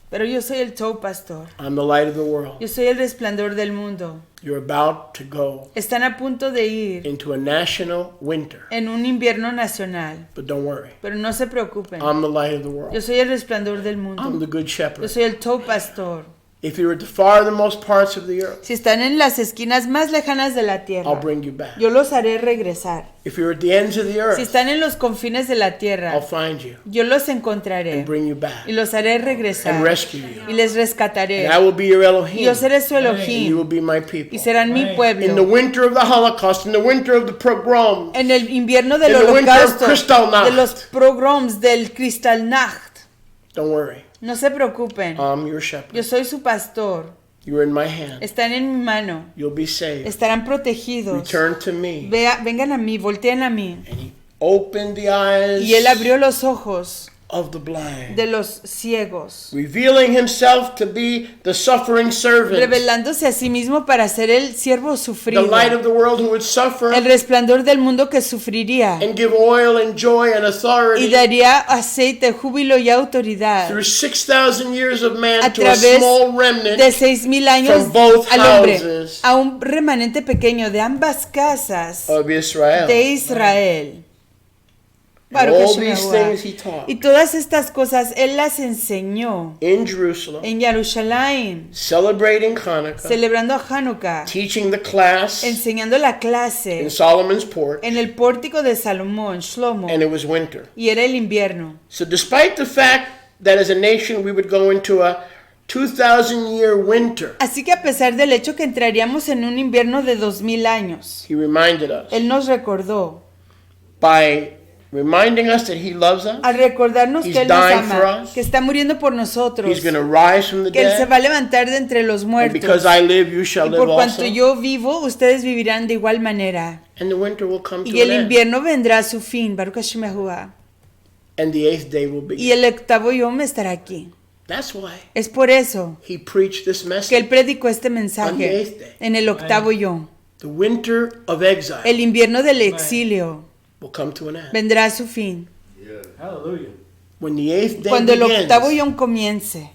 Pero yo soy el show pastor, I'm the light of the world. yo soy el resplandor del mundo. You're about to go Están a punto de ir into a national winter. en un invierno nacional, But don't worry. pero no se preocupen. I'm the light of the Yo world. soy el resplandor del I'm mundo. the good Yo shepherd. soy el show pastor. If you're at the farthermost parts of the earth, Si están en las esquinas más lejanas de la I'll tierra, bring you back. yo los haré regresar. If you're at the ends of the Si earth, están en los confines de la I'll tierra, find you yo los encontraré and bring you back y los haré and regresar rescue you. y les rescataré. And I will be your Y Elohim, yo seré su and you Elohim will be my y people. serán mi In the pueblo. winter of the Holocaust, in the winter of the pogrom, En el invierno del In the winter of holocausto, Kristallnacht. de los pogroms del Kristallnacht, don't worry. no se preocupen. I'm your shepherd. Yo soy su pastor. You're in my hand. Están en mi mano. You'll be saved. Estarán protegidos. Return to me. Vengan a mí, volteen a mí. And he opened the eyes Y él abrió los ojos of the blind, de los ciegos, revealing himself to be the suffering servant, revelándose a sí mismo para ser el siervo the sufrido, light of the world who would suffer el resplandor del mundo que sufriría and give oil and joy and y authority daría aceite, júbilo y autoridad through 6,000 years of man a to a través small remnant de 6000 años from both al hombre, houses a un remanente pequeño de ambas casas of Israel. de Israel. And Baruch all Hashem these Yahuwah. things he taught Y todas estas cosas él las enseñó in Jerusalem, en Jerusalén, celebrating Hanukkah, celebrando a Hanukkah, teaching the class enseñando la in clase Solomon's porch, en el pórtico de Salomón, Shlomo, and it was winter. y era el invierno. So despite the fact that as a nation we would go into a 2,000-year winter, Así que a pesar del hecho que entraríamos en un invierno de 2000 años, he reminded us él nos recordó, by reminding us that he loves us, al recordarnos He's que él nos dying for ama, us. que está muriendo por nosotros, He's going to rise from the que él se dead, va a levantar de entre los and muertos. because I live, you shall Y live por also, cuanto yo vivo, ustedes vivirán de igual manera. and the winter will come to Y el an end, invierno vendrá a su fin, Baruch Hashem Yahuwah. and the 8th day will Y begin. el octavo yom estará aquí. That's why Es por eso he preached this que él message. predicó este On the mensaje 8th day. en el octavo yom. The winter of exile El invierno del exilio will come to an end. vendrá a su fin. Hallelujah. When the 8th day Cuando el octavo begins, yom comience,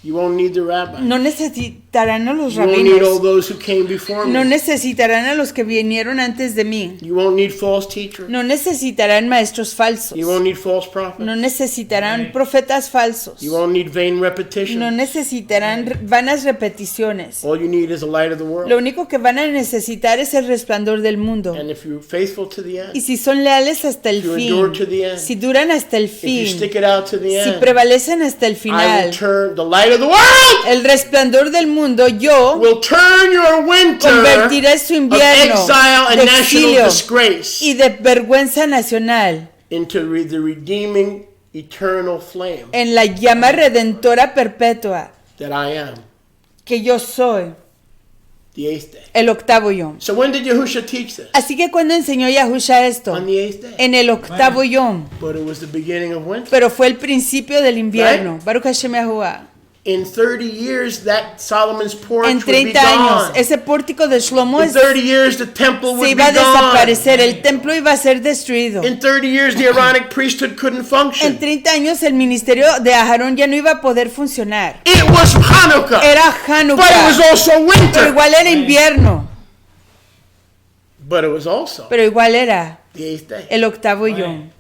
you won't need the rabbi. no necesitarán a los You won't need all rabinos, those who came before no me. necesitarán a los que vinieron antes de mí, You won't need false teachers. no necesitarán maestros falsos, You won't need false prophets. no necesitarán profetas falsos, You won't need vain no repetition. necesitarán vanas repeticiones. All you need is the light of the Lo world. único que van a necesitar es el resplandor del mundo. And if you're faithful to the Y end, si son leales hasta el if you fin, endure to the end, si duran hasta el if you fin, stick it out to the si end, prevalecen hasta el I will final, turn the light of the world el resplandor del mundo, yo will turn your winter convertiré su of invierno exile and de national exilio disgrace y de vergüenza nacional into the redeeming eternal flame en la llama redentora perpetua that I am, que yo soy, the 8th day. el octavo yom. So when did Yahusha teach this? Así que cuando enseñó Yahusha esto, On the 8th day. en el octavo yom, But it was the beginning of winter. pero fue el principio del invierno. Baruch Hashem Yahuwah. In 30 years, that Solomon's porch En would be 30 años, gone. ese pórtico de Shlomo In 30 years, the temple se would iba a be gone. desaparecer, el templo iba a ser destruido. In 30 years, the Aaronic priesthood couldn't En function. 30 años el ministerio de Aarón ya no iba a poder funcionar. It was Hanukkah, Era but it was Hanukkah, also pero winter. igual era invierno, But it was also pero igual era the 8th day. el octavo yom.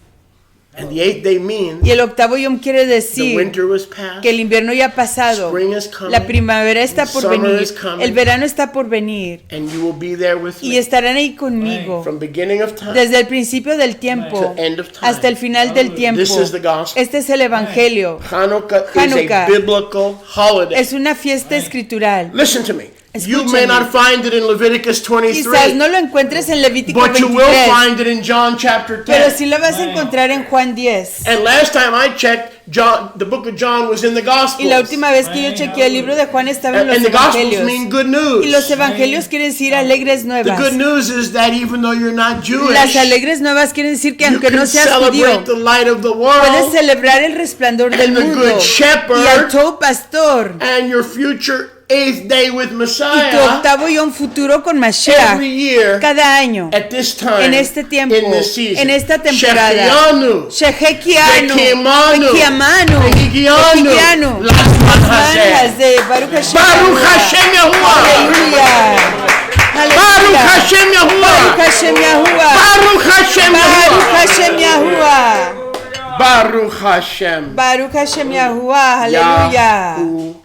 And the 8th day means Y el octavo yom quiere the decir winter was past, que el invierno ya ha pasado, spring is coming, la primavera está por summer venir, is coming, el verano está por venir, and you will be there with y me estarán ahí conmigo from beginning of time desde el principio del tiempo to end of time. hasta el final del tiempo. This is the gospel. Este es el evangelio. Hanukkah Hanukkah is a biblical holiday. Es una fiesta escritural. Listen to me. You Escúchame. may not find it in Leviticus Quizás 23, no lo encuentres en Levítico but you will 23, find it in John chapter pero 10. sí lo vas a encontrar en Juan 10. And last time I checked, the book of John was in the Y la Gospels. última vez que yo chequeé el libro de Juan estaba en los And the Gospels evangelios. mean good Y los news. evangelios quieren decir alegres The nuevas. good news is that even though you're not Las Jewish, alegres nuevas quieren decir que you aunque can no seas celebrate judío, the light of the puedes world celebrar el resplandor del and the mundo good shepherd y al todo pastor and your future 8th day with y tu Messiah octavo y un futuro con Mashiach every year cada año, at this time en este tiempo, in this season. en esta temporada. Shechianu, Shehekianu, Shekiemanu, Shekiamanu, Shehigianu, Shehigianu, Lasman manjas Hashem. de Baruch Hashem. Baruch Hashem Yahuwah. Aleluya. Baruch Aleluya. Hashem Baruch Yahuwah. Hashem Yahuwah. Baruch Hashem Baruch Yahuwah. Hashem Yahuwah. Baruch Hashem. Baruch Hashem Yahuwah. Aleluya. Yahuwah.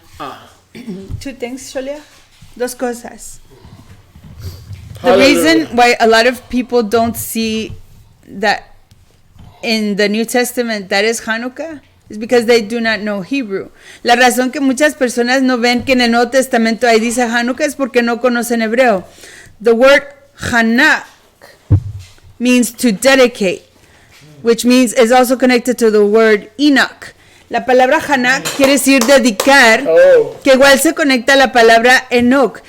Two things, Sholia. Dos cosas. The Hallelujah. reason why a lot of people don't see that in the New Testament that is Hanukkah is because they do not know Hebrew. La razón que muchas personas no ven que en el Nuevo Testamento ahí dice Hanukkah es porque no conocen hebreo. The word Hanak means to dedicate, which means is also connected to the word Enoch. La palabra Hanak quiere decir dedicar, Oh. que igual se conecta a la palabra Enoch.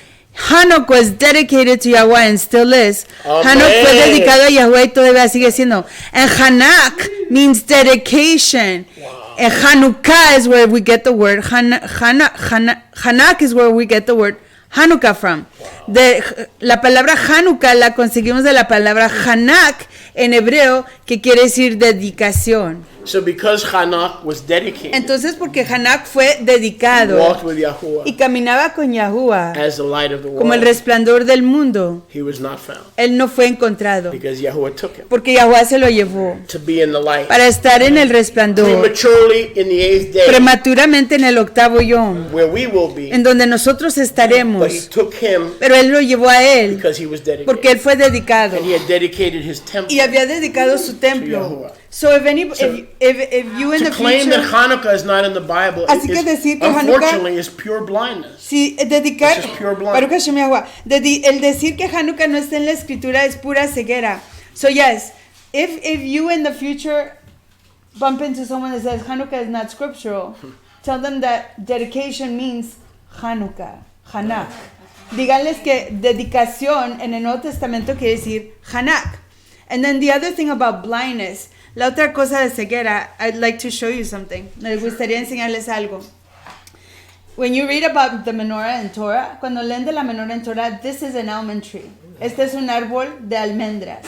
Hanok was dedicated to Yahweh and still is. Amen. Hanok fue dedicado a Yahweh y todavía sigue siendo. And Hanak means dedication. And Chanukiah is where we get the word Hanak is where we get the word Hanukkah from. La palabra Hanukkah la conseguimos de la palabra Hanak en hebreo, que quiere decir dedicación. So because Hanak was dedicated, Entonces, porque Hanak fue dedicado walked with Yahuwah y caminaba con Yahuwah as the light of the como el world, resplandor del mundo, he was not found él no fue encontrado because Yahuwah took him porque Yahuwah se lo llevó to be in the light. para estar en el resplandor Prematurely in the 8th day, prematuramente en el octavo yom, where we will be, en donde nosotros but he estaremos, took him pero él lo llevó a él because he was dedicated. porque él fue dedicado And he had dedicated his temple. y había dedicado su templo. Yahuwah. So if you in To the claim that future, Hanukkah is not in the Bible Así que is, decir que unfortunately, is pure blindness. si dedicar, This is pure blind. Baruch Hashem Yahuwah, el decir que Hanukkah no está en la escritura es pura ceguera. So yes, if you in the future bump into someone that says Hanukkah is not scriptural, tell them that dedication means Hanukkah, Hanak. Díganles que dedicación en el Nuevo Testamento quiere decir Hanak. And then the other thing about blindness, la otra cosa de ceguera, I'd like to show you something. Me gustaría enseñarles algo. When you read about the Menorah in Torah, cuando leen de la Menorah en Torah, this is an almond tree. Este es un árbol de almendras.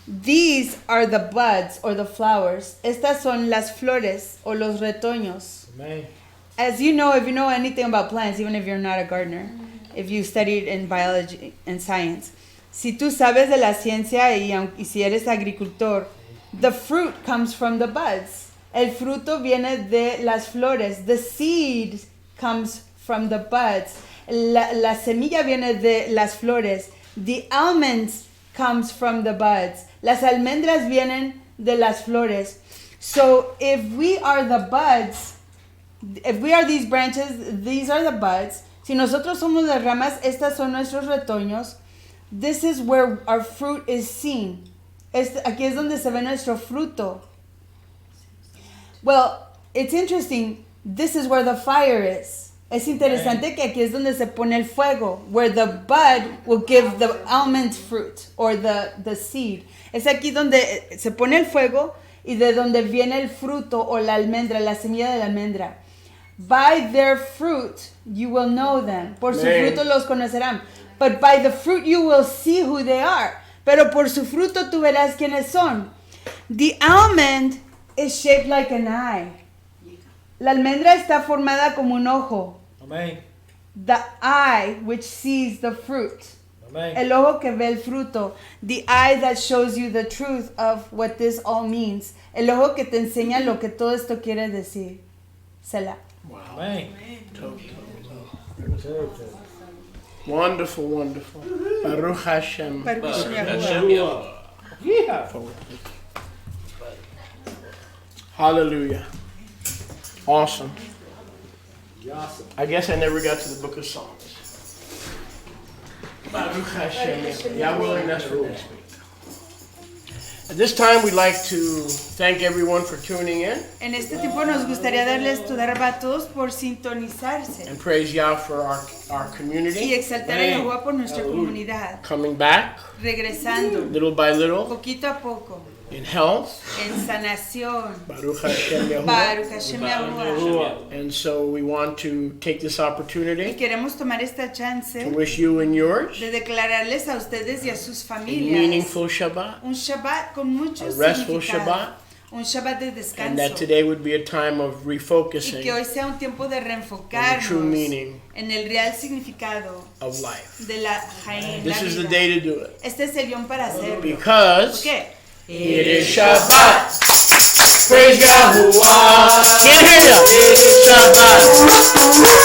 These are the buds or the flowers. Estas son las flores o los retoños. As you know, if you know anything about plants, even if you're not a gardener, if you studied in biology and science, si tú sabes de la ciencia y si eres agricultor, the fruit comes from the buds. El fruto viene de las flores. The seed comes from the buds. La semilla viene de las flores. The almonds comes from the buds. Las almendras vienen de las flores. So if we are the buds, if we are these branches, these are the buds. Si nosotros somos las ramas, estas son nuestros retoños. This is where our fruit is seen. Aquí es donde se ve nuestro fruto. Well, it's interesting. This is where the fire is. Es interesante que aquí es donde se pone el fuego, where the bud will give the almond fruit or the seed. Es aquí donde se pone el fuego y de donde viene el fruto o la almendra, la semilla de la almendra. By their fruit you will know them. Por su fruto los conocerán. But by the fruit you will see who they are. Pero por su fruto tú verás quiénes son. The almond is shaped like an eye. La almendra está formada como un ojo. Amén. The eye which sees the fruit. Amen. El ojo que ve el fruto. The eye that shows you the truth of what this all means. El ojo que te enseña lo que todo esto quiere decir. Selah. Wow. Amen. Wonderful, wonderful. Baruch Hashem. Baruch Hashem Hashem Yahuwah. Yahuwah. Yeah. Hallelujah. Awesome. Awesome. I guess I never got to the book of Psalms. Baruch Hashem. Yeah, willing, that's for next week. At this time, we'd like to thank everyone for tuning in En este tiempo nos gustaría darles a todos por sintonizarse and praise Yah for our y community exaltar a Yahuwah por nuestra comunidad, coming back regresando little by little poquito a poco in health. en sanación. Baruch Hashem Yahuwah. Baruch Hashem Yahuwah. And so we want to take this Y opportunity queremos tomar esta chance to wish you and yours de declararles a ustedes y a sus a familias meaningful Shabbat, un Shabbat con mucho a restful significado, Shabbat, un Shabbat de and descanso, that today would be a time of y que refocusing hoy sea un tiempo de on the reenfocarnos true meaning en el real significado of life. de la Jaén, This la is the vida. day to do it Este es el guión para hacerlo. ¿Por because qué? it is Shabbat. Praise Yahuwah. Can't hear ya. It is Shabbat.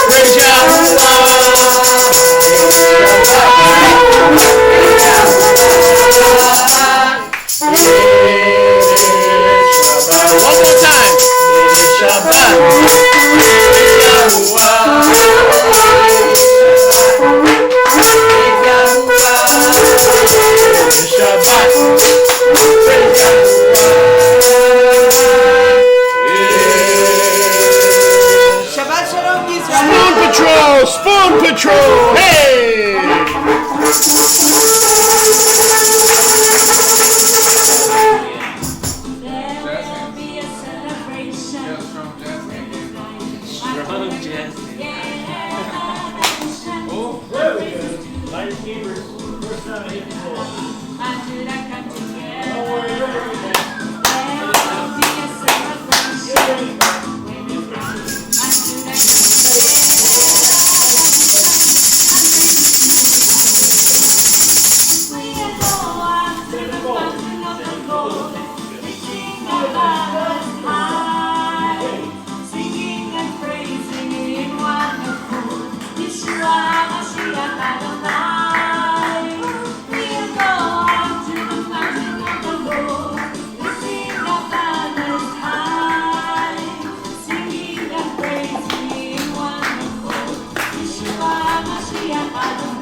Praise Yahuwah. It is Shabbat. One more time. It is Shabbat. Praise Yahuwah. It is Shabbat. Praise Yahuwah. Shabbat Shalom Spoon Israel. Patrol! Hey! There will be a celebration. Until I come together. There will be a celebration. Until I we go up to the mountain of the Lord. We sing about His high, singing and praising in one accord. Yeshua Mashiach Adonai. We'll go up to the mountain of the Lord. We sing about His high, singing and praising in one accord. Yeshua Mashiach Adonai.